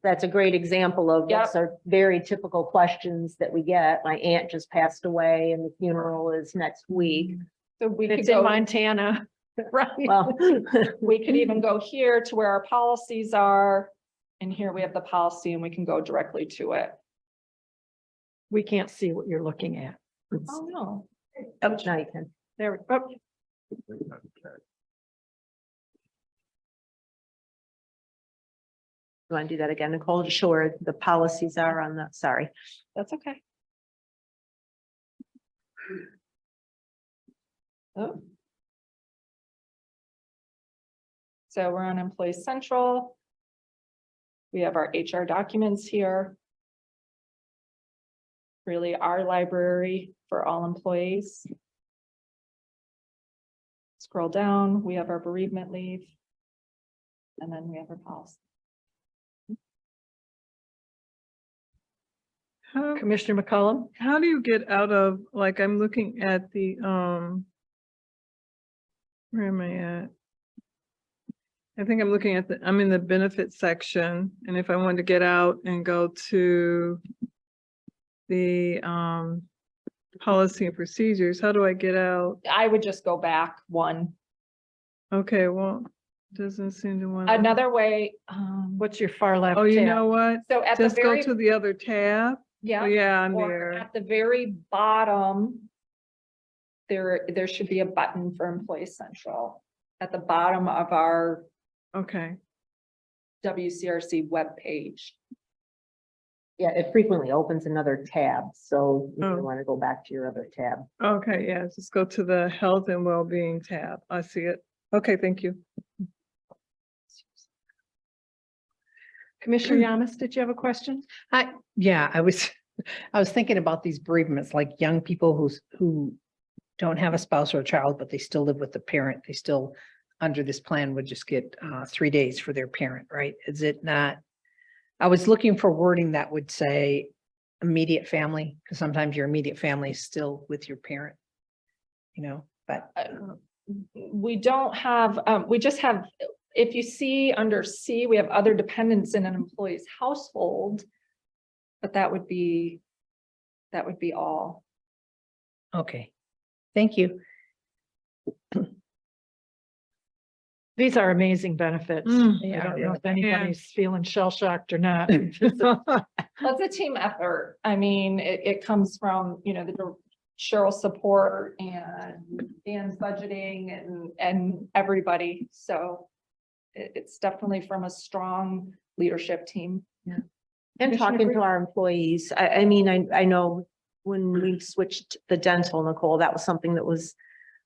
that's a great example of, Yep. those are very typical questions that we get. My aunt just passed away and the funeral is next week. So we could It's in go, Montana. Right. Well, we could even go here to where our policies are. And here we have the policy and we can go directly to it. We can't see what you're looking at. Oh, no. oh, now you can. There, we oh, You want to do that again, Nicole, to show where the policies are on the, sorry. That's okay. Oh. So we're on Employee Central. We have our HR documents here. Really our library for all employees. Scroll down, we have our bereavement leave. And then we have our policy. Commissioner McCollum? How do you get out of, like, I'm looking at the, where am I at? I think I'm looking at I'm in the benefits section, and if I wanted to get out and go to the, policy and procedures, how do I get out? I would just go back one. Okay, well, doesn't seem to want. Another way, What's your far left? Oh, you tab? know what? so at the Just go very, to the other tab. Oh, yeah, yeah, I'm or there. at the very bottom, there should be a button for Employee Central at the bottom of our Okay, WCRC webpage. Yeah, it frequently opens another tab, so you Oh. want to go back to your other tab. okay, yeah, just go to the health and well-being tab. I see it. Okay, thank you. Commissioner Yamas, did you have a question? Yeah, I was thinking about these bereavements, like young people who don't have a spouse or a child, but they still live with the parent. They still, under this plan, would just get 3 days for their parent, right? Is it not? I was looking for wording that would say immediate family, because sometimes your immediate family is still with your parent, but We don't have, we just have, if you see under C, we have other dependents in an employee's household. But that would be all. okay. Thank you. These are amazing benefits. Mm. I don't know if Yeah. anybody's feeling shell shocked or not. That's a team effort. I mean, it comes from, the Cheryl support and Dan's budgeting and everybody. So it's definitely from a strong leadership team. And Commissioner talking Green? to our employees, I mean, I know when we switched the dental, Nicole, that was something that was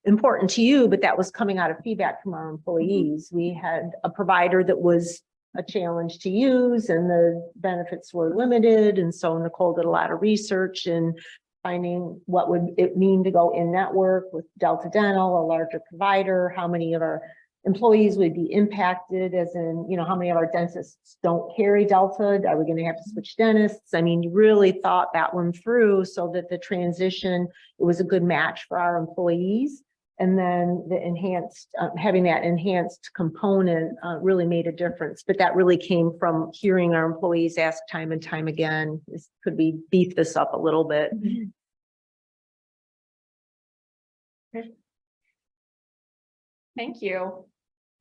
important to you, but that was coming out of feedback from our employees. We had a provider that was a challenge to use and the benefits were limited. And so Nicole did a lot of research and finding what would it mean to go in network with Delta Dental, a larger provider, how many of our employees would be impacted, as in, how many of our dentists don't carry Delta? Are we going to have to switch dentists? I mean, you really thought that one through so that the transition, it was a good match for our employees And then the enhanced, having that enhanced component really made a difference. But that really came from hearing our employees ask time and time again, could we beef this up a little bit? Thank you.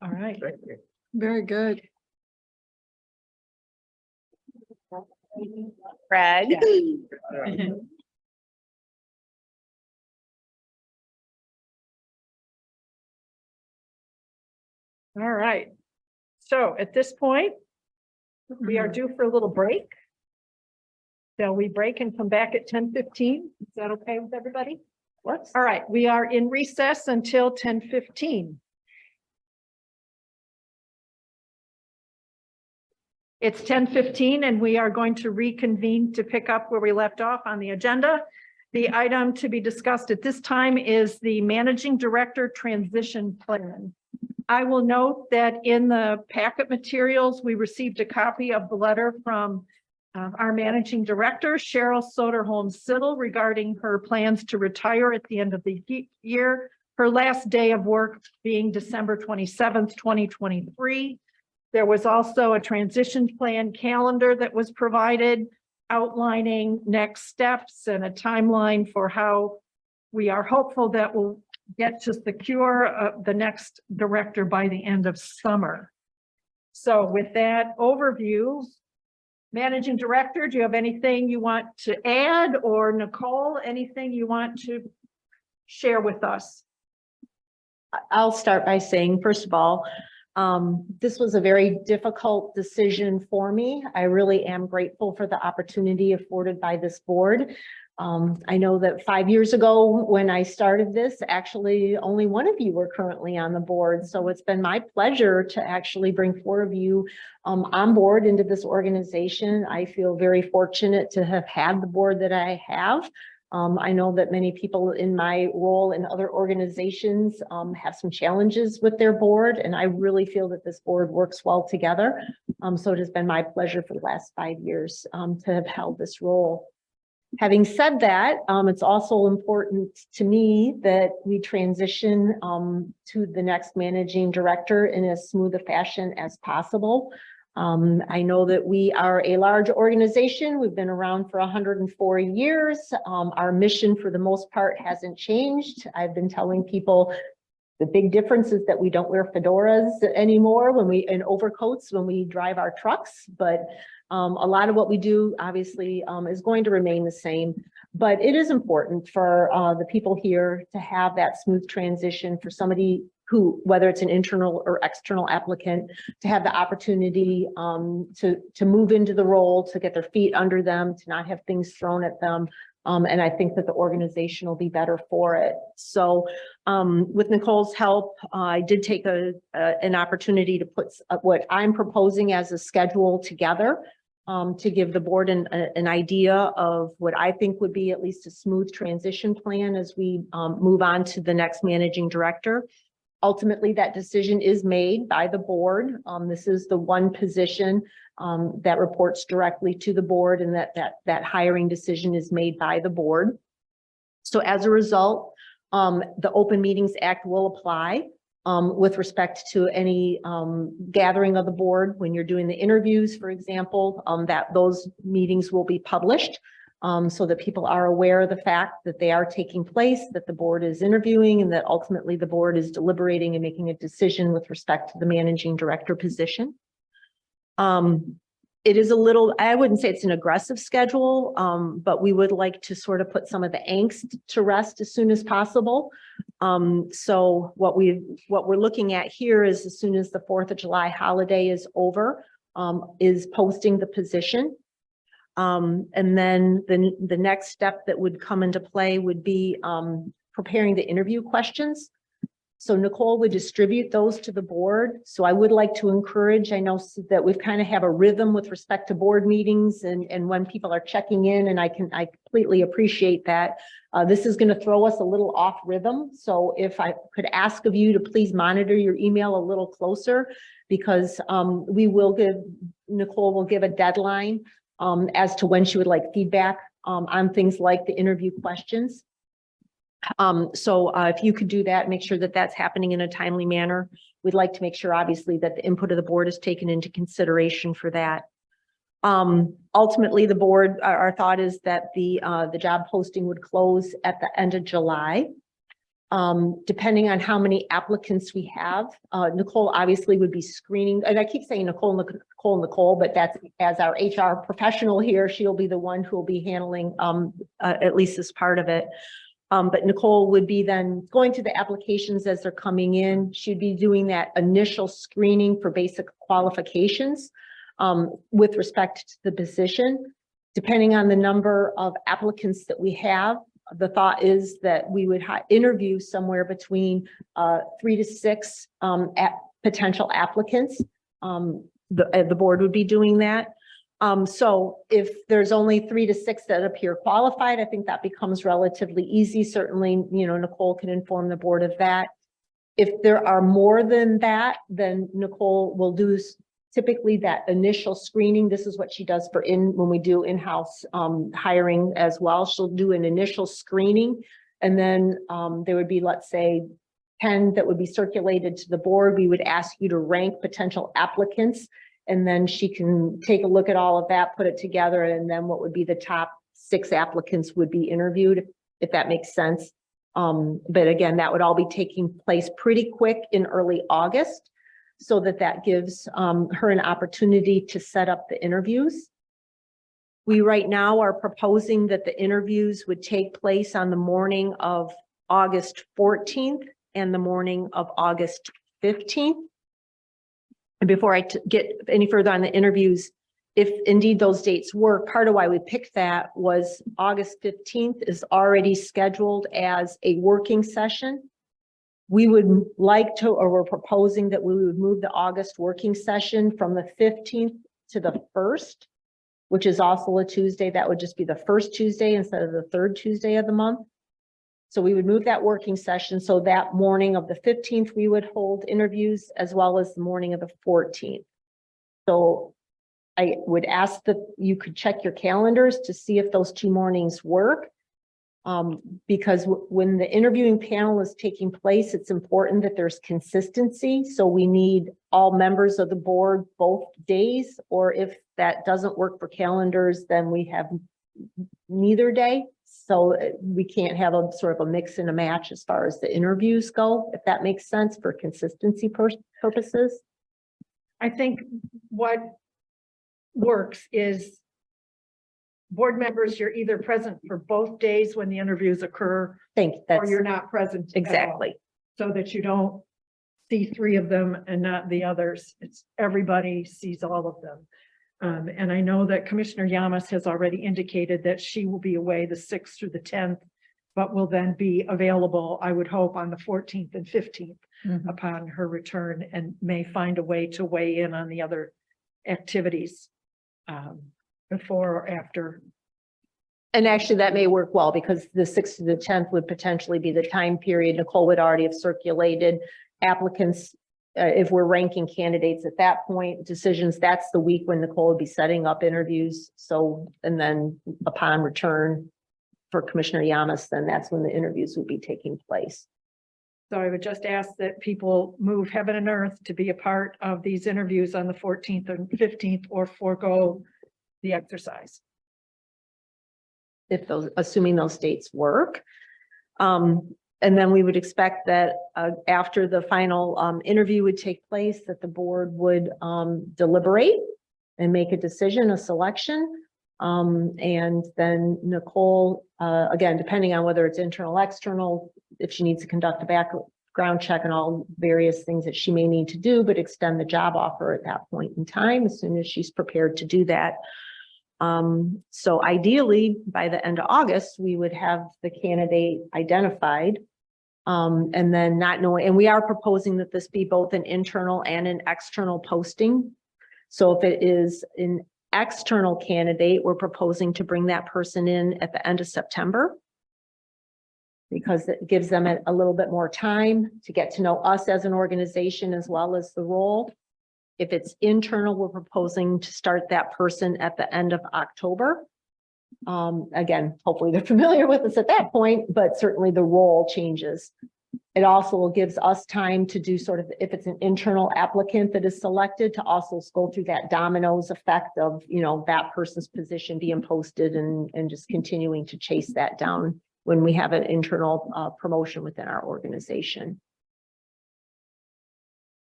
All right. Thank you. Very good. Fred. All right. So at this point, we are due for a little break. Shall we break and come back at 10:15? Is that okay with everybody? Works. All right, we are in recess until 10:15. It's 10:15 and we are going to reconvene to pick up where we left off on the agenda. The item to be discussed at this time is the Managing Director Transition Plan. I will note that in the packet materials, we received a copy of the letter from our Managing Director, Cheryl Soderholm-Siddle, regarding her plans to retire at the end of the year. Her last day of work being December 27th, 2023. There was also a transition plan calendar that was provided outlining next steps and a timeline for how we are hopeful that we'll get to secure the next director by the end of summer. So with that overview, Managing Director, do you have anything you want to add, or Nicole, anything you want to share with us? I'll start by saying, first of all, this was a very difficult decision for me. I really am grateful for the opportunity afforded by this board. I know that 5 years ago when I started this, actually only one of you were currently on the board. So it's been my pleasure to actually bring 4 of you on board into this organization. I feel very fortunate to have had the board that I have. I know that many people in my role in other organizations have some challenges with their board, and I really feel that this board works well together. So it has been my pleasure for the last 5 years to have held this role. Having said that, it's also important to me that we transition to the next managing director in as smooth a fashion as possible. I know that we are a large organization. We've been around for 104 years. Our mission for the most part hasn't changed. I've been telling people the big difference is that we don't wear fedoras anymore and overcoats when we drive our trucks, but a lot of what we do obviously is going to remain the same. But it is important for the people here to have that smooth transition for somebody who, whether it's an internal or external applicant, to have the opportunity to move into the role, to get their feet under them, to not have things thrown at them. And I think that the organization will be better for it. So with Nicole's help, I did take an opportunity to put what I'm proposing as a schedule together to give the board an idea of what I think would be at least a smooth transition plan as we move on to the next managing director. Ultimately, that decision is made by the board. This is the one position that reports directly to the board, and that hiring decision is made by the board. So as a result, the Open Meetings Act will apply with respect to any gathering of the board. When you're doing the interviews, for example, that those meetings will be published. So that people are aware of the fact that they are taking place, that the board is interviewing, and that ultimately the board is deliberating and making a decision with respect to the managing director position. It is a little, I wouldn't say it's an aggressive schedule, but we would like to sort of put some of the angst to rest as soon as possible. So what we're looking at here is, as soon as the 4th of July holiday is over, is posting the position. And then the next step that would come into play would be preparing the interview questions. So Nicole would distribute those to the board. So I would like to encourage, I know that we've kind of have a rhythm with respect to board meetings and when people are checking in, and I completely appreciate that. This is going to throw us a little off rhythm. So if I could ask of you to please monitor your email a little closer, because Nicole will give a deadline as to when she would like feedback on things like the interview questions. If you could do that, make sure that that's happening in a timely manner. We'd like to make sure, obviously, that the input of the board is taken into consideration for that. Ultimately, the board, our thought is that the job posting would close at the end of July. Depending on how many applicants we have, Nicole obviously would be screening, and I keep saying Nicole, but that's as our HR professional here, she'll be the one who will be handling, at least this part of it. But Nicole would be then going to the applications as they're coming in. She'd be doing that initial screening for basic qualifications, with respect to the position. Depending on the number of applicants that we have, the thought is that we would interview somewhere between 3 to 6 potential applicants. The board would be doing that. So if there's only 3 to 6 that appear qualified, I think that becomes relatively easy. Certainly, Nicole can inform the board of that. If there are more than that, then Nicole will do typically that initial screening. This is what she does when we do in-house hiring as well. She'll do an initial screening, and then there would be, let's say, 10 that would be circulated to the board. We would ask you to rank potential applicants, and then she can take a look at all of that, put it together, and then what would be the top 6 applicants would be interviewed, if that makes sense. But again, that would all be taking place pretty quick in early August, so that gives her an opportunity to set up the interviews. We right now are proposing that the interviews would take place on the morning of August 14th and the morning of August 15th. And before I get any further on the interviews, if indeed those dates work, part of why we picked that was August 15th is already scheduled as a working session. We would like to, or we're proposing that we would move the August working session from the 15th to the 1st, which is also a Tuesday. That would just be the first Tuesday instead of the third Tuesday of the month. So we would move that working session. So that morning of the 15th, we would hold interviews, as well as the morning of the 14th. So I would ask that you could check your calendars to see if those 2 mornings work. Because when the interviewing panel is taking place, it's important that there's consistency. So we need all members of the board both days, or if that doesn't work for calendars, then we have neither day. So we can't have a sort of a mix and a match as far as the interviews go, if that makes sense, for consistency purposes. I think what works is board members, you're either present for both days when the interviews occur, Think or that's you're not present. at all, exactly. So that you don't see 3 of them and not the others. It's everybody sees all of them. And I know that Commissioner Yamas has already indicated that she will be away the 6th through the 10th, but will then be available, I would hope, on the 14th and 15th upon her return, and may find a way to weigh in on the other activities before or after. And actually, that may work well, because the 6th to the 10th would potentially be the time period. Nicole would already have circulated applicants. If we're ranking candidates at that point, decisions, that's the week when Nicole would be setting up interviews. So, and then upon return for Commissioner Yamas, then that's when the interviews would be taking place. So I would just ask that people move heaven and earth to be a part of these interviews on the 14th and 15th, or forego the exercise. If those, assuming those dates work. And then we would expect that after the final interview would take place, that the board would deliberate and make a decision, a selection. And then Nicole, again, depending on whether it's internal, external, if she needs to conduct a background check and all various things that she may need to do, but extend the job offer at that point in time, as soon as she's prepared to do that. So ideally, by the end of August, we would have the candidate identified. And then not knowing, and we are proposing that this be both an internal and an external posting. So if it is an external candidate, we're proposing to bring that person in at the end of September, because it gives them a little bit more time to get to know us as an organization as well as the role. If it's internal, we're proposing to start that person at the end of October. Again, hopefully they're familiar with us at that point, but certainly the role changes. It also gives us time to do sort of, if it's an internal applicant that is selected, to also go through that dominoes effect of, you know, that person's position being posted and just continuing to chase that down when we have an internal promotion within our organization.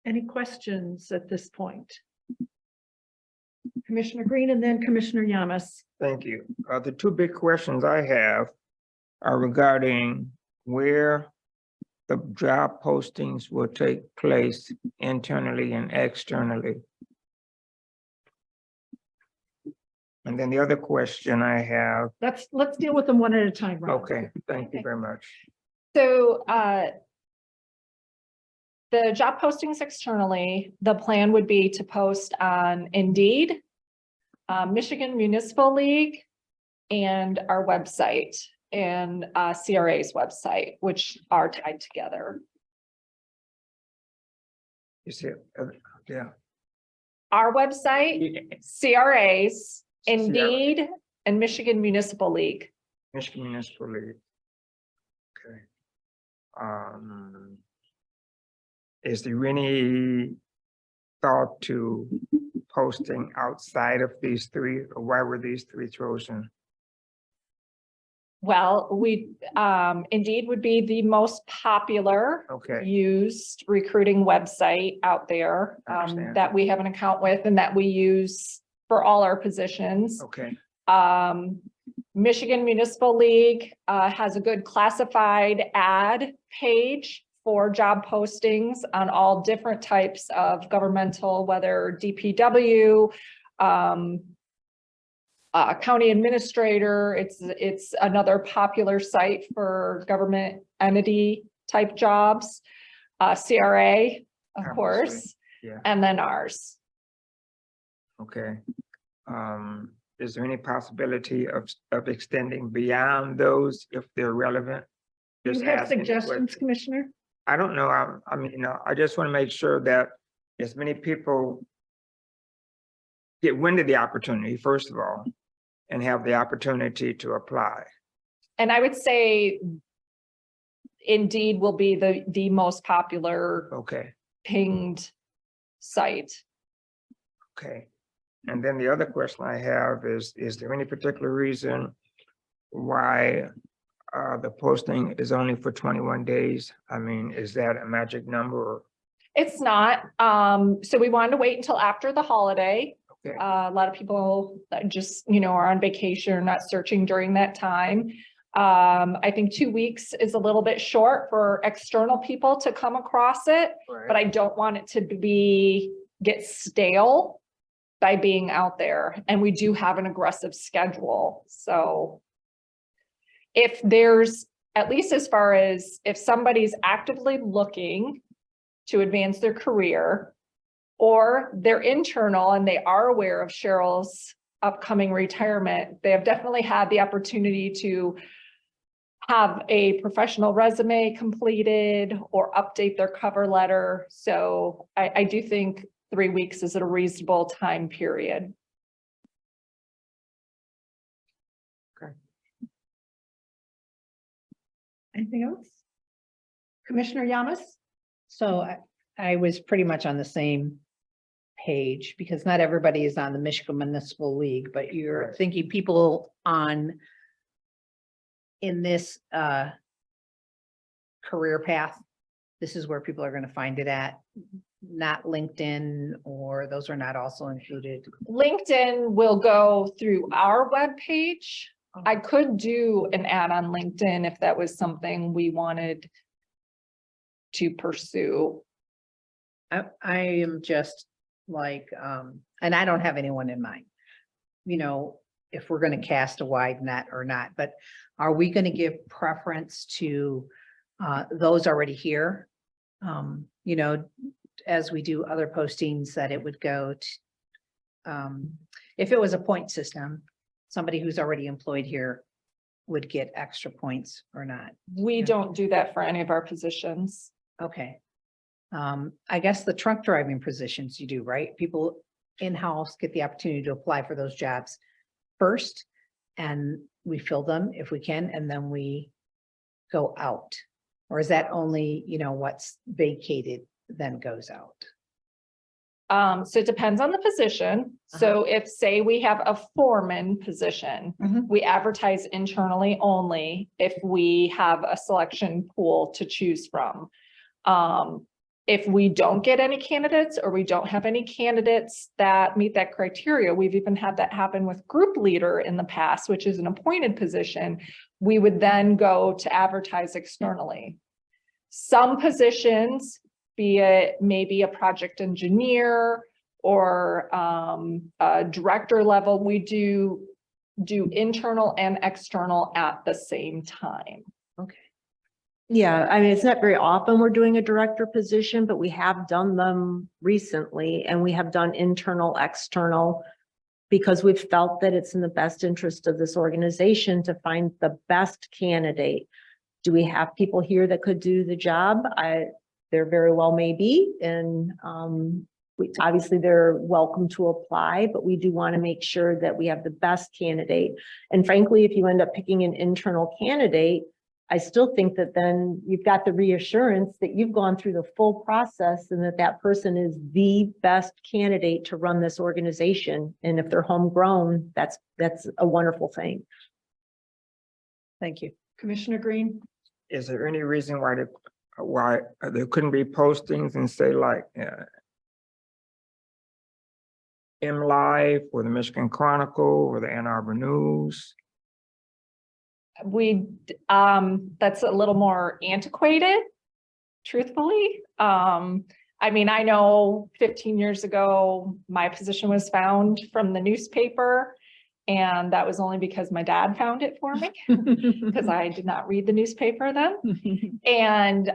Any questions at this point? Commissioner Green and then Commissioner Yamas. Thank you. The two big questions I have are regarding where the job postings will take place internally and externally. And then the other question I have, Let's deal with them one at a time. Robert. okay, thank you very much. So the job postings externally, the plan would be to post on Indeed, Michigan Municipal League, and our website, and CRA's website, which are tied together. You see, yeah, Our website, CRA's, Indeed, and Michigan Municipal League. Michigan Municipal League. Okay. Is there any thought to posting outside of these three, or why were these three chosen? Well, we, Indeed would be the most popular Okay, used recruiting website out there, Understand. that we have an account with and that we use for all our positions. okay, Michigan Municipal League, has a good classified ad page for job postings on all different types of governmental, whether DPW, county administrator. It's another popular site for government entity type jobs, CRA, of Obviously, course, yeah. and then ours. Okay. Is there any possibility of extending beyond those if they're relevant? Do Just you have asking the suggestions, question. Commissioner? I don't know. I mean, you know, I just want to make sure that as many people get wind of the opportunity, first of all, and have the opportunity to apply. And I would say Indeed will be the most popular Okay, pinged site. okay. And then the other question I have is there any particular reason why the posting is only for 21 days? I mean, is that a magic number? Or It's not, so we wanted to wait until after the holiday. okay, A lot of people that just, you know, are on vacation or not searching during that time. I think 2 weeks is a little bit short for external people to come across it, but right, I don't want it to get stale by being out there. And we do have an aggressive schedule. So if there's, at least as far as if somebody's actively looking to advance their career, or they're internal and they are aware of Cheryl's upcoming retirement, they have definitely had the opportunity to have a professional resume completed or update their cover letter. So I do think 3 weeks is a reasonable time period. Anything else? Commissioner Yamas? So I was pretty much on the same page because not everybody is on the Michigan Municipal League, but you're Right. thinking people in this career path. This is where people are going to find it at, not LinkedIn, or those are not also included. LinkedIn will go through our webpage. I could do an ad on LinkedIn if that was something we wanted to pursue. I am just like, and I don't have anyone in mind. You know, if we're gonna cast a wide net or not, but are we gonna give preference to those already here? You know, as we do other postings, that it would go to, if it was a point system, somebody who's already employed here would get extra points or not. We don't do that for any of our positions. Okay. I guess the truck driving positions you do, right? People in-house get the opportunity to apply for those jobs first. and we fill them if we can, and then we go out? Or is that only, what's vacated then goes out? So it depends on the position. So if, say, we have a foreman position, Mhm. we advertise internally only if we have a selection pool to choose from. If we don't get any candidates or we don't have any candidates that meet that criteria, we've even had that happen with group leader in the past, which is an appointed position. We would then go to advertise externally. Some positions, be it maybe a project engineer or a director level, we do internal and external at the same time. Yeah, I mean, it's not very often we're doing a director position, but we have done them recently, and we have done internal, external, because we've felt that it's in the best interest of this organization to find the best candidate. Do we have people here that could do the job? There very well may be, and obviously they're welcome to apply, but we do want to make sure that we have the best candidate. And frankly, if you end up picking an internal candidate, I still think that then you've got the reassurance that you've gone through the full process and that that person is the best candidate to run this organization. And if they're homegrown, that's a wonderful thing. Thank you. Commissioner Green? Is there any reason why there couldn't be postings and say like MLive or the Michigan Chronicle or the Ann Arbor News? That's a little more antiquated, truthfully. I mean, I know 15 years ago, my position was found from the newspaper, and that was only because my dad found it for me, because I did not read the newspaper then. And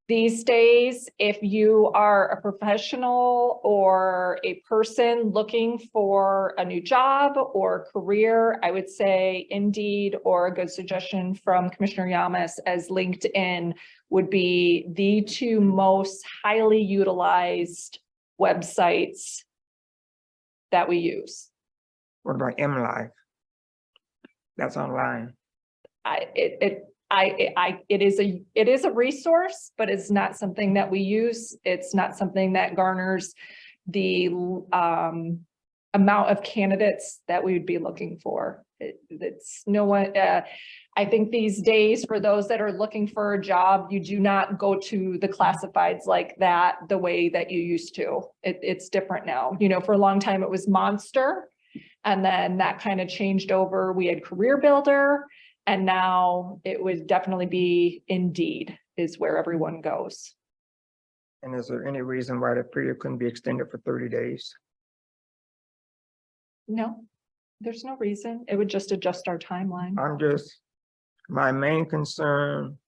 these days, if you are a professional or a person looking for a new job or career, I would say Indeed, or a good suggestion from Commissioner Yamas as LinkedIn would be the two most highly utilized websites that we use. What about MLive? That's online. It is a resource, but it's not something that we use. It's not something that garners the amount of candidates that we would be looking for. It's no one. I think these days, for those that are looking for a job, you do not go to the classifieds like that the way that you used to. It's different now. You know, for a long time it was Monster, and then that kind of changed over. We had Career Builder. And now it would definitely be Indeed is where everyone goes. And is there any reason why the period couldn't be extended for 30 days? No, there's no reason. It would just adjust our timeline. My main concern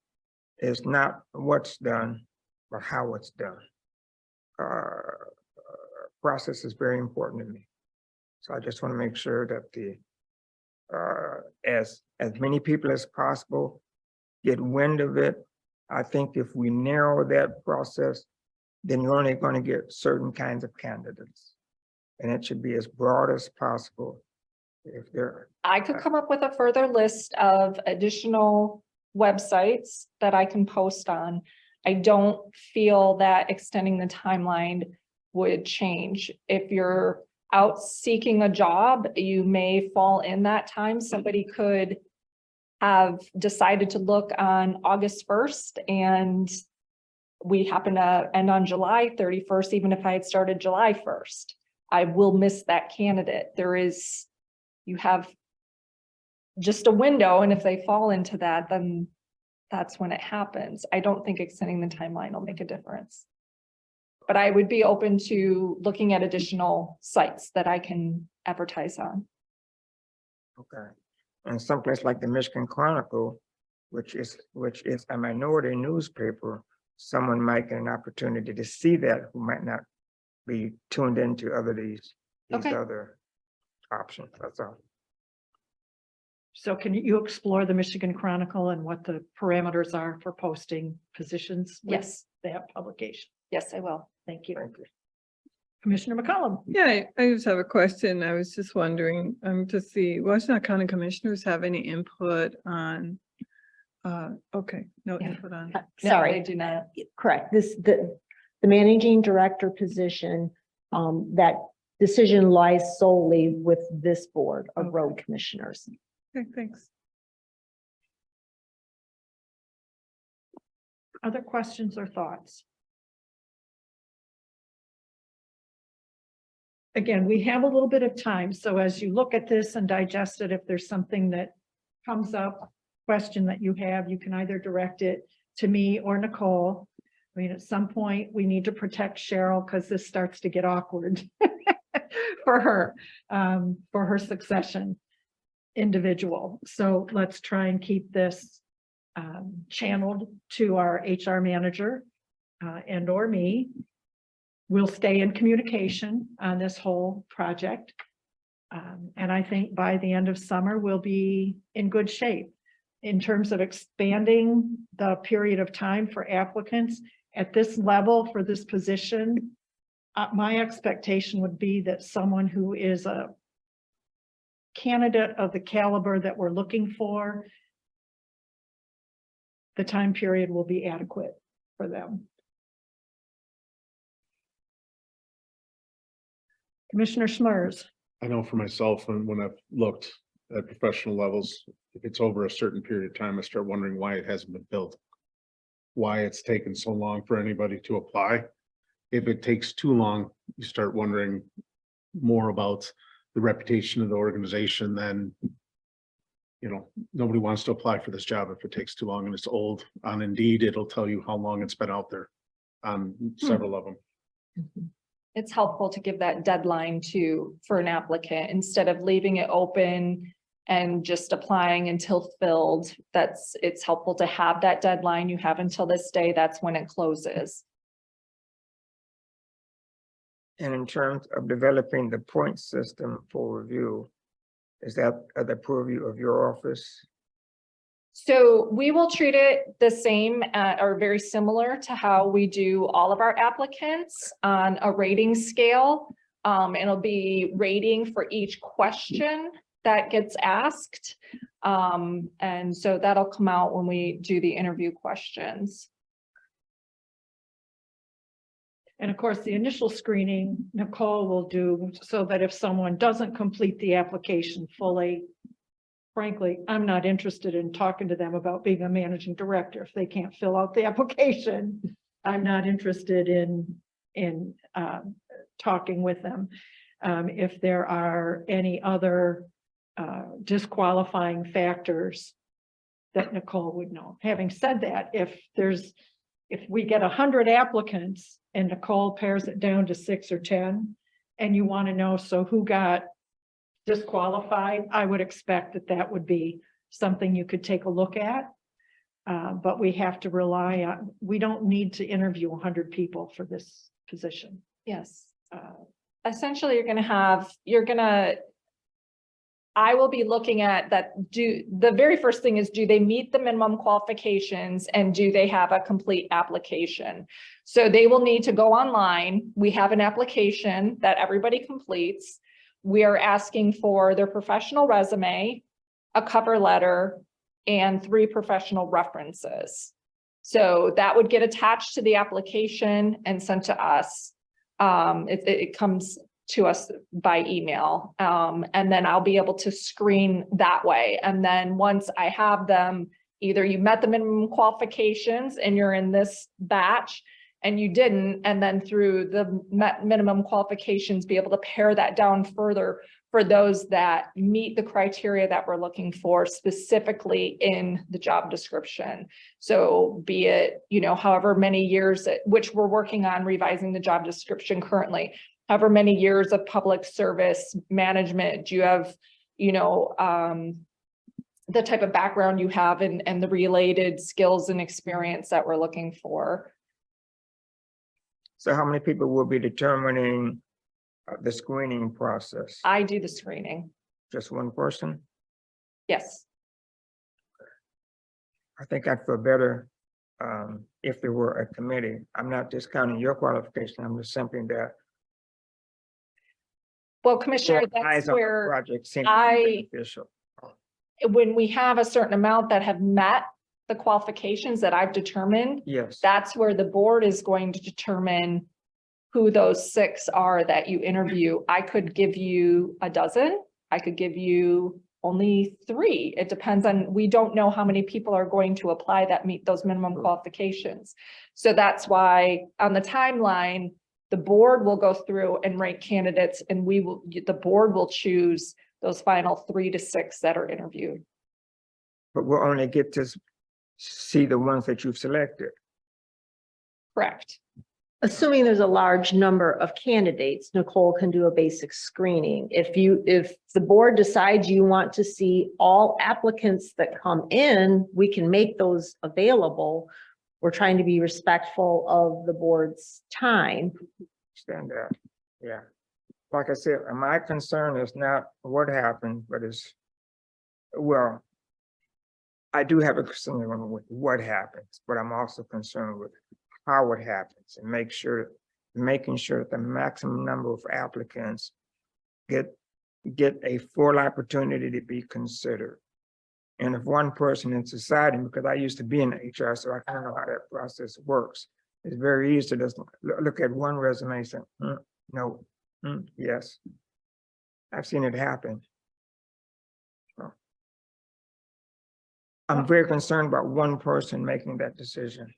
is not what's done, but how it's done. Process is very important to me. So I just want to make sure that as many people as possible get wind of it. I think if we narrow that process, then you're only going to get certain kinds of candidates. And it should be as broad as possible. I could come up with a further list of additional websites that I can post on. I don't feel that extending the timeline would change. If you're out seeking a job, you may fall in that time. Somebody could have decided to look on August 1st and we happen to end on July 31st, even if I had started July 1st. I will miss that candidate. You have just a window, and if they fall into that, then that's when it happens. I don't think extending the timeline will make a difference. But I would be open to looking at additional sites that I can advertise on. Okay. And someplace like the Michigan Chronicle, which is a minority newspaper, someone might get an opportunity to see that who might not be tuned into these Okay. other options. That's all. So can you explore the Michigan Chronicle and what the parameters are for posting positions? with Yes, that publication? yes, I will. Thank you. Thank you. Commissioner McCollum. Yeah, I just have a question. I was just wondering, to see, Washtenaw County Commissioners have any input on? Okay, no Yeah. input on. No, they Sorry, do not. correct. The managing director position, that decision lies solely with this board of road commissioners. Okay, thanks. Other questions or thoughts? Again, we have a little bit of time, so as you look at this and digest it, if there's something that comes up, question that you have, you can either direct it to me or Nicole. I mean, at some point, we need to protect Cheryl because this starts to get awkward for her succession individual. So let's try and keep this channeled to our HR manager and or me. We'll stay in communication on this whole project. And I think by the end of summer, we'll be in good shape. In terms of expanding the period of time for applicants at this level for this position, my expectation would be that someone who is a candidate of the caliber that we're looking for, the time period will be adequate for them. Commissioner Schmers. I know for myself, and when I've looked at professional levels, if it's over a certain period of time, I start wondering why it hasn't been built. Why it's taken so long for anybody to apply. If it takes too long, you start wondering more about the reputation of the organization. Then, you know, nobody wants to apply for this job if it takes too long and it's old. On Indeed, it'll tell you how long it's been out there on several of them. It's helpful to give that deadline for an applicant instead of leaving it open and just applying until filled. It's helpful to have that deadline. You have until this day, that's when it closes. And in terms of developing the point system for review, is that at the purview of your office? So we will treat it the same or very similar to how we do all of our applicants on a rating scale. It'll be rating for each question that gets asked. And so that'll come out when we do the interview questions. And of course, the initial screening, Nicole will do so that if someone doesn't complete the application fully, frankly, I'm not interested in talking to them about being a managing director. If they can't fill out the application, I'm not interested in talking with them. If there are any other disqualifying factors that Nicole would know. Having said that, if we get 100 applicants and Nicole pares it down to 6 or 10, and you want to know, so who got disqualified, I would expect that would be something you could take a look at. But we have to rely on, we don't need to interview 100 people for this position. Yes. Essentially, I will be looking at that. The very first thing is, do they meet the minimum qualifications and do they have a complete application? So they will need to go online. We have an application that everybody completes. We are asking for their professional resume, a cover letter, and 3 professional references. So that would get attached to the application and sent to us. It comes to us by email. And then I'll be able to screen that way. And then once I have them, either you met the minimum qualifications and you're in this batch and you didn't, and then through the minimum qualifications, be able to pare that down further for those that meet the criteria that we're looking for specifically in the job description. So be it, however many years, which we're working on revising the job description currently, however many years of public service management, do you have, the type of background you have and the related skills and experience that we're looking for. So how many people will be determining the screening process? I do the screening. Just one person? Yes. I think I'd feel better if there were a committee. I'm not discounting your qualification. I'm just simply that Well, Commissioner, Eyes that's on the where project seems I- beneficial. when we have a certain amount that have met the qualifications that I've determined, Yes, that's where the board is going to determine who those 6 are that you interview. I could give you a dozen. I could give you only 3. It depends on, we don't know how many people are going to apply that meet those minimum qualifications. So that's why on the timeline, the board will go through and rank candidates and the board will choose those final 3 to 6 that are interviewed. but we'll only get to see the ones that you've selected. Correct. Assuming there's a large number of candidates, Nicole can do a basic screening. If the board decides you want to see all applicants that come in, we can make those available. We're trying to be respectful of the board's time. Stand that, yeah. Like I said, my concern is not what happened, but well, I do have a concern with what happens, but I'm also concerned with how it happens and making sure that the maximum number of applicants get a full opportunity to be considered. And if one person in society, because I used to be in HR, so I kind of know how that process works. It's very easy to just look at one resume and say, no, yes. I've seen it happen. So, I'm very concerned about one person making that decision.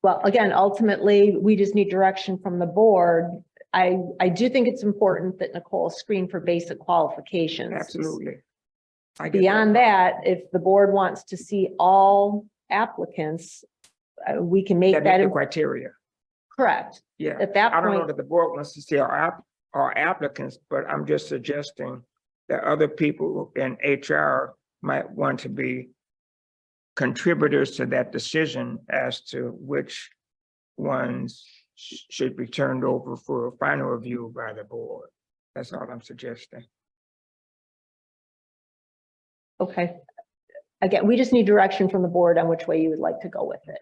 Well, again, ultimately, we just need direction from the board. I do think it's important that Nicole screen for basic qualifications. Absolutely. I get Beyond that, if the board wants to see all applicants, we can make That that meet the criteria. correct. Yeah. At that I don't know point, that the board wants to see our applicants, but I'm just suggesting that other people in HR might want to be contributors to that decision as to which ones should be turned over for a final review by the board. That's all I'm suggesting. okay. Again, we just need direction from the board on which way you would like to go with it.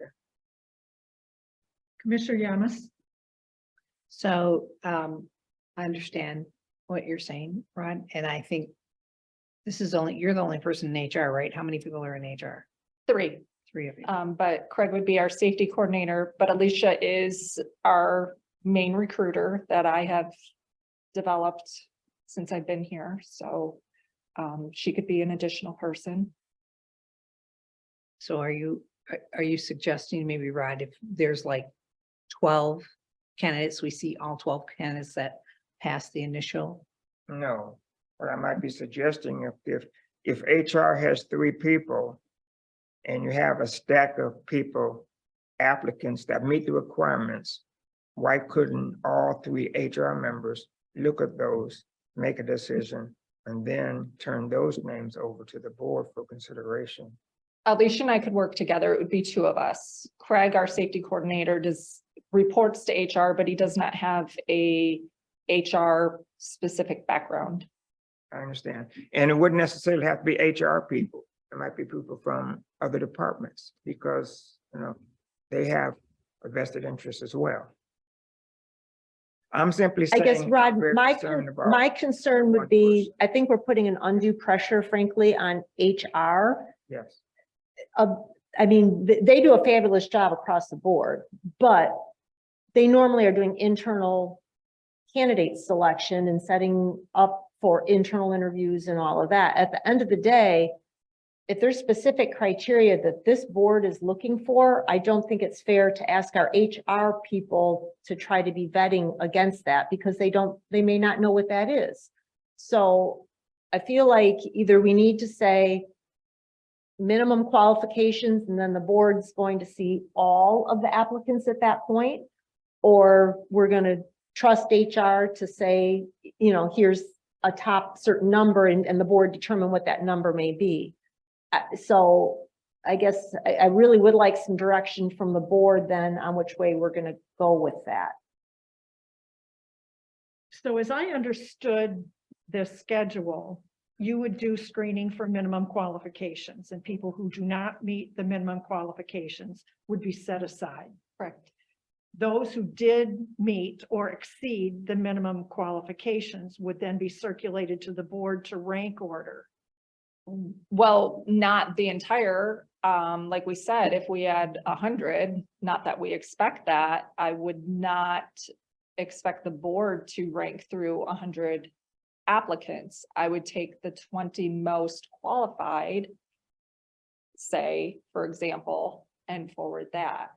Commissioner Yamas? So I understand what you're saying, Rod, and I think you're the only person in HR, right? How many people are in HR? 3. 3 of you. But Craig would be our safety coordinator, but Alicia is our main recruiter that I have developed since I've been here. So she could be an additional person. So are you suggesting maybe, Rod, if there's like 12 candidates, we see all 12 candidates that pass the initial? No, what I might be suggesting, if HR has 3 people and you have a stack of people, applicants that meet the requirements, why couldn't all 3 HR members look at those, make a decision, and then turn those names over to the board for consideration? Alicia and I could work together. It would be 2 of us. Craig, our safety coordinator, reports to HR, but he does not have a HR specific background. I understand. And it wouldn't necessarily have to be HR people. It might be people from other departments because, they have a vested interest as well. I'm simply I saying. guess, Rod, I'm very concerned about- my concern would be, I think we're putting an undue pressure, frankly, on HR. Yes, I mean, they do a fabulous job across the board, but they normally are doing internal candidate selection and setting up for internal interviews and all of that. At the end of the day, if there's specific criteria that this board is looking for, I don't think it's fair to ask our HR people to try to be vetting against that because they may not know what that is. So I feel like either we need to say minimum qualifications and then the board's going to see all of the applicants at that point, or we're going to trust HR to say, here's a top certain number and the board determine what that number may be. So I guess I really would like some direction from the board then on which way we're going to go with that. So as I understood the schedule, you would do screening for minimum qualifications and people who do not meet the minimum qualifications would be set aside. Correct. those who did meet or exceed the minimum qualifications would then be circulated to the board to rank order. Well, not the entire, like we said, if we had 100, not that we expect that, I would not expect the board to rank through 100 applicants. I would take the 20 most qualified, say, for example, and forward that.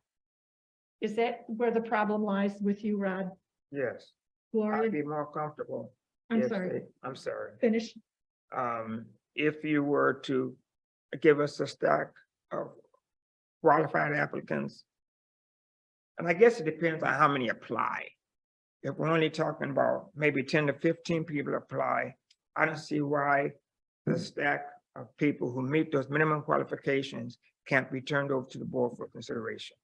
Is that where the problem lies with you, Rod? Yes, Gloria, I'd be more comfortable. I'm if sorry, they- I'm sorry. finish. If you were to give us a stack of qualified applicants. And I guess it depends on how many apply. If we're only talking about maybe 10 to 15 people apply, I don't see why the stack of people who meet those minimum qualifications can't be turned over to the board for consideration.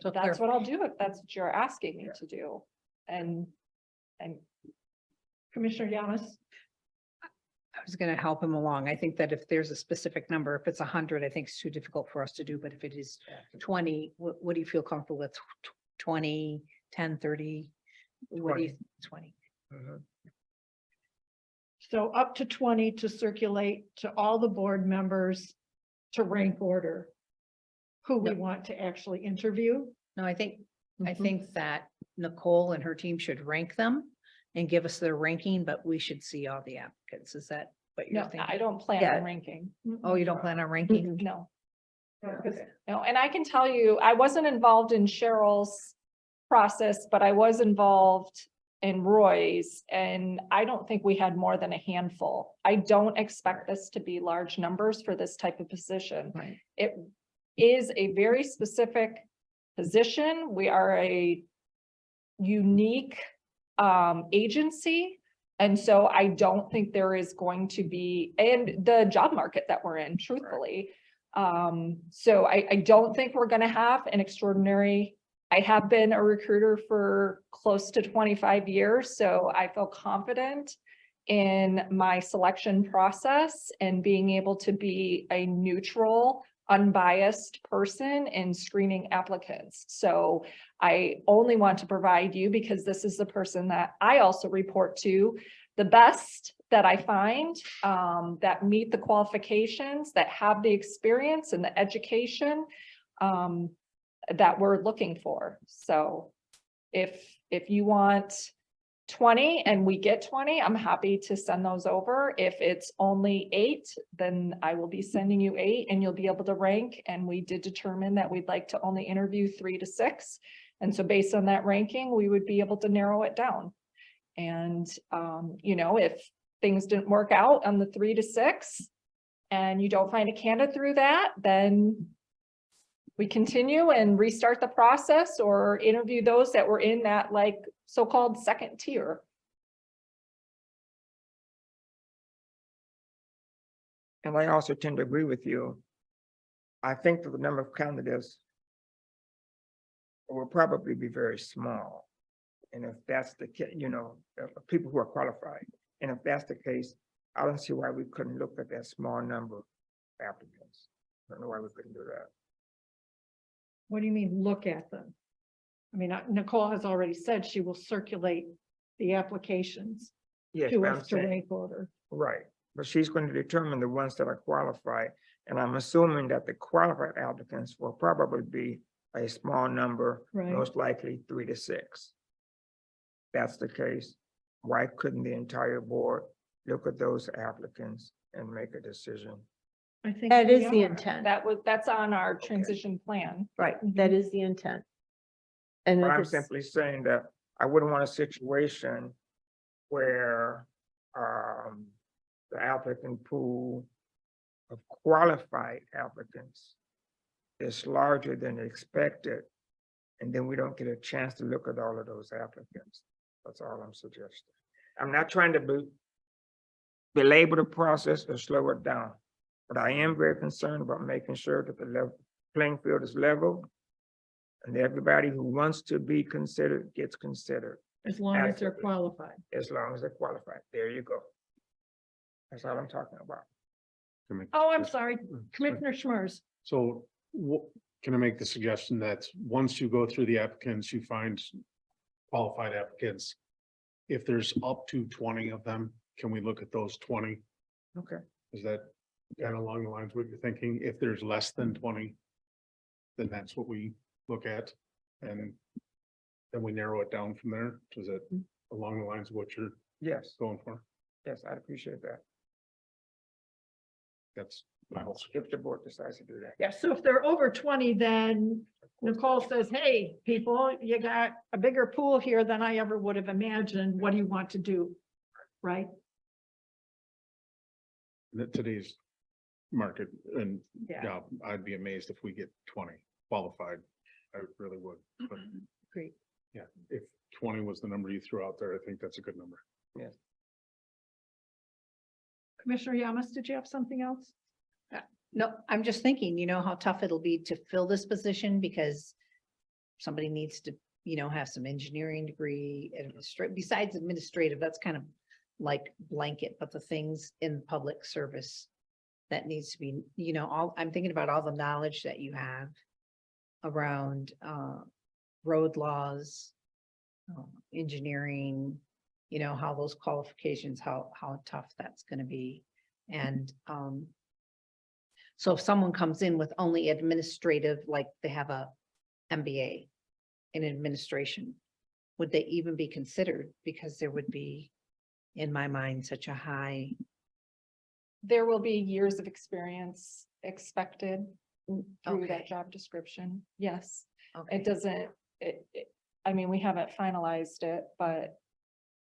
So That's what I'll do if that's what you're asking me to do. And Commissioner Yamas, I was gonna help him along. I think that if there's a specific number, if it's 100, I think it's too difficult for us to do, but if it is 20, what do you feel comfortable with? 20, 10, 30? What do you, 20? Mhm. so up to 20 to circulate to all the board members to rank order who we Yep. want to actually interview. No, I think Mhm. that Nicole and her team should rank them and give us their ranking, but we should see all the applicants. Is that what you're no, thinking? I don't plan Yeah. on ranking. Oh, you don't plan on ranking? No. Okay. No, and I can tell you, I wasn't involved in Cheryl's process, but I was involved in Roy's, and I don't think we had more than a handful. I don't expect this to be large numbers for this type of position. Right. It is a very specific position. We are a unique agency. And so I don't think there is going to be, and the job market that we're in, truthfully. So I don't think we're gonna have an extraordinary, I have been a recruiter for close to 25 years, so I feel confident in my selection process and being able to be a neutral, unbiased person in screening applicants. So I only want to provide you, because this is the person that I also report to, the best that I find, that meet the qualifications, that have the experience and the education, that we're looking for. So if you want 20 and we get 20, I'm happy to send those over. If it's only 8, then I will be sending you 8 and you'll be able to rank. And we did determine that we'd like to only interview 3 to 6. And so based on that ranking, we would be able to narrow it down. And, you know, if things didn't work out on the 3 to 6 and you don't find a candidate through that, then we continue and restart the process or interview those that were in that like so-called second tier. And I also tend to agree with you. I think that the number of candidates will probably be very small. And if that's the case, you know, of people who are qualified, and if that's the case, I don't see why we couldn't look at that small number of applicants. I don't know why we couldn't do that. What do you mean, look at them? I mean, Nicole has already said she will circulate the applications Yes, to but I'm us to saying, rank order. right, but she's going to determine the ones that are qualified. And I'm assuming that the qualified applicants will probably be a small number, Right. most likely 3 to 6. That's the case. Why couldn't the entire board look at those applicants and make a decision? I think That we is the are. intent, That's on our transition plan. right? That is the intent. And But if I'm it's, simply saying that I wouldn't want a situation where the applicant pool of qualified applicants is larger than expected, and then we don't get a chance to look at all of those applicants. That's all I'm suggesting. I'm not trying to belabor the process or slow it down, but I am very concerned about making sure that the playing field is level, and everybody who wants to be considered gets considered, As long as they're adequately. qualified. as long as they're qualified. There you go. That's all I'm talking about. Oh, I'm sorry, Commissioner Schmers. So can I make the suggestion that once you go through the applicants, you find qualified applicants? If there's up to 20 of them, can we look at those 20? Okay, Is that kind of along the lines of what you're thinking? If there's less than 20, then that's what we look at, and then we narrow it down from there. Is it along the lines of what you're yes, going for? yes, I'd appreciate that, That's my whole. if the board decides to do that. Yeah, so if they're over 20, then Nicole says, hey, people, you got a bigger pool here than I ever would have imagined. What do you want to do? Right? Today's market and Yeah. job, I'd be amazed if we get 20 qualified. I really would, but Great. yeah, if 20 was the number you threw out there, I think that's a good number. Commissioner Yamas, did you have something else? No, I'm just thinking, you know, how tough it'll be to fill this position because somebody needs to, you know, have some engineering degree, besides administrative, that's kind of like blanket, but the things in public service that needs to be, you know, I'm thinking about all the knowledge that you have around, road laws, engineering, you know, how those qualifications, how tough that's gonna be. And, so if someone comes in with only administrative, like they have a MBA in administration, would they even be considered? Because there would be, in my mind, such a high, There will be years of experience expected through Okay. that job description. Yes, okay, it doesn't, I mean, we haven't finalized it, but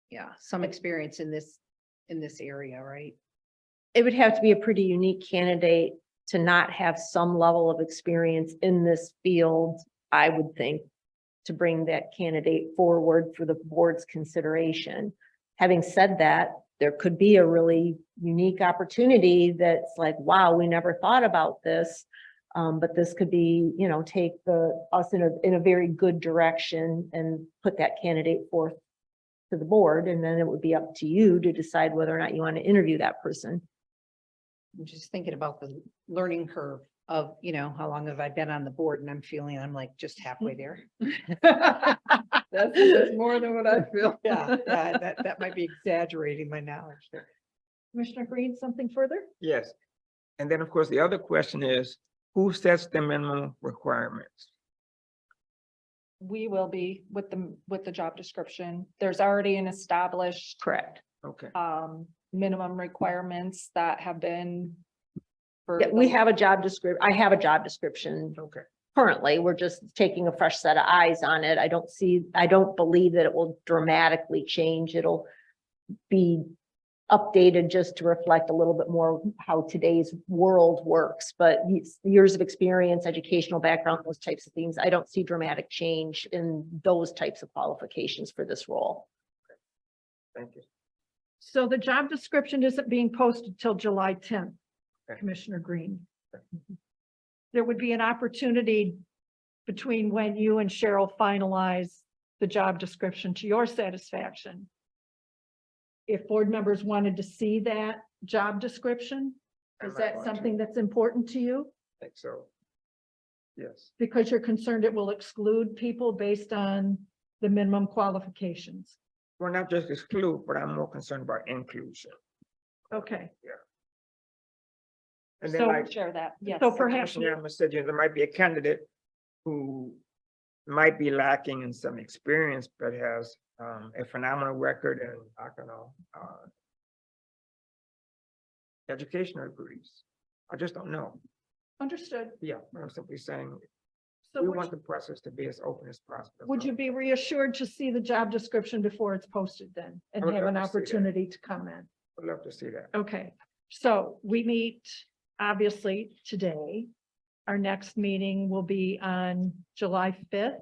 yeah, some experience in this area, right? It would have to be a pretty unique candidate to not have some level of experience in this field, I would think, to bring that candidate forward for the board's consideration. Having said that, there could be a really unique opportunity that's like, wow, we never thought about this. But this could be, you know, take us in a very good direction and put that candidate forth to the board, and then it would be up to you to decide whether or not you want to interview that person. I'm just thinking about the learning curve of, you know, how long have I been on the board and I'm feeling I'm like just halfway there. That's more than what I feel. Yeah, that might be exaggerating my knowledge there. Commissioner Green, something further? Yes, and then, of course, the other question is, who sets the minimum requirements? we will be with the job description. There's already an established Correct. Okay, minimum requirements that have been. for Yeah, we the- have a job description. I have a job description okay, currently. We're just taking a fresh set of eyes on it. I don't believe that it will dramatically change. It'll be updated just to reflect a little bit more how today's world works, but years of experience, educational background, those types of things, I don't see dramatic change in those types of qualifications for this role. thank you. So the job description isn't being posted till July 10th, Okay. Commissioner Green. There would be an opportunity between when you and Cheryl finalize the job description to your satisfaction. If board members wanted to see that job description, I is might that want to. something that's important to you? I think so. Yes, Because you're concerned it will exclude people based on the minimum qualifications. well, not just exclude, but I'm more concerned about inclusion. Okay, And then So- like, Share that, yes. so perhaps, Commissioner Yamas said, you know, there might be a candidate who might be lacking in some experience, but has a phenomenal record and, I don't know, educational degrees. I just don't know. understood. Yeah, I'm simply saying, So we would want the process to be as open as possible. would you be reassured to see the job description before it's posted then? And I would have an love to see that. opportunity to comment? I'd love to see that. Okay, so we meet obviously today. Our next meeting will be on July 5th,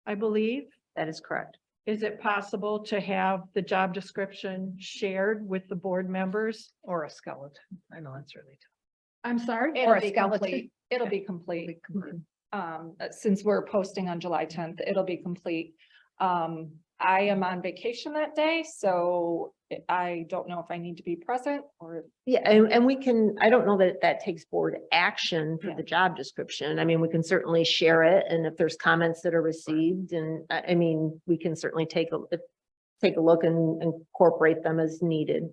I believe. That is correct. Is it possible to have the job description shared with the board members? Or a skeleton. I know it's really I'm sorry? It'll or a be skeleton. complete. It'll be complete. tough. Since we're posting on July 10th, it'll be complete. I am on vacation that day, so I don't know if I need to be present or. Yeah, and we can, I don't know that that takes board action for Yeah. the job description. I mean, we can certainly share it, and if there's comments that are received, and I mean, we can certainly take a look and incorporate them as needed.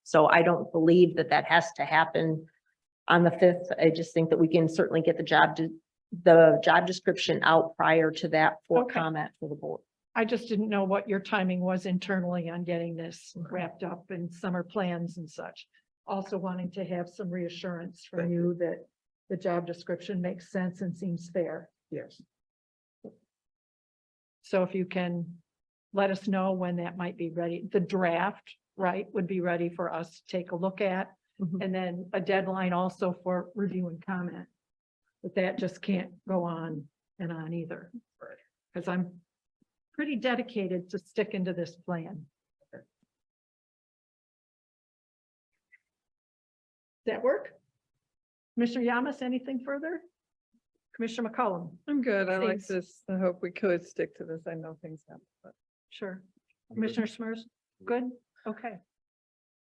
So I don't believe that that has to happen on the 5th. I just think that we can certainly get the job description out prior to that for Okay. comment for the board. I just didn't know what your timing was internally on getting this wrapped up and summer plans and such. Also wanting to have some reassurance from Thank you that the job description makes sense and seems fair. Yes, So if you can let us know when that might be ready, the draft, right, would be ready for us to take a look at. Mhm. And then a deadline also for review and comment. But that just can't go on and on either. Right. Because I'm pretty dedicated to sticking to this plan. Okay. Does that work? Commissioner Yamas, anything further? Commissioner McCollum? I'm good. I like Thanks. this. I hope we could stick to this. I know things happen, but. Sure. Commissioner Smers, good? Okay.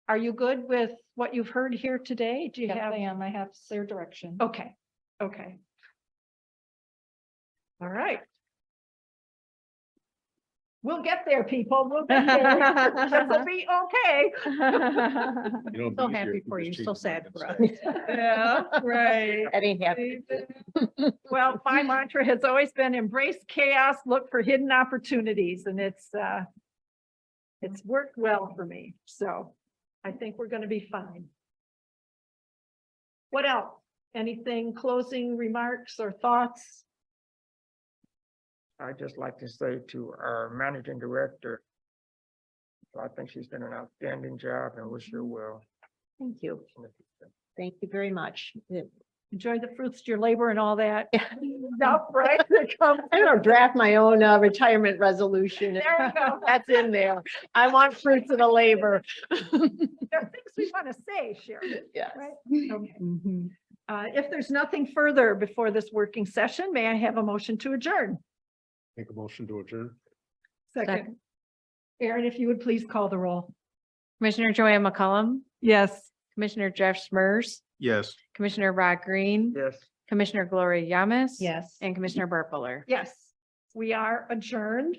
Are you good with what you've heard here today? Do you Yes, have? I am. I have their direction. Okay, okay. All right. We'll get there, people. We'll get there. It'll be okay. You know, it'd So be easier happy if we for just you, so changed sad mine for us. instead. Yeah, right. That ain't happening. Well, my mantra has always been embrace chaos, look for hidden opportunities, and it's worked well for me. So I think we're going to be fine. What else? Anything, closing remarks or thoughts? I'd just like to say to our managing director, I think she's done an outstanding job and wish her well. Thank you. Thank you very much. Yeah. Enjoy the fruits of your labor and all that. Yeah. Stuff, right? that comes- I'm gonna draft my own retirement resolution. There you go. That's in there. I want fruits of the labor. There are things we want to say, Sharon, Yes. right? Okay. If there's nothing further before this working session, may I have a motion to adjourn? Make a motion to adjourn. Second. Aaron, if you would please call the roll. Commissioner Joanne McCollum, Yes. Commissioner Jeff Smers, Yes. Commissioner Rod Green, Yes. Commissioner Gloria Yamas. Yes. And Commissioner Bart Buller. Yes, we are adjourned.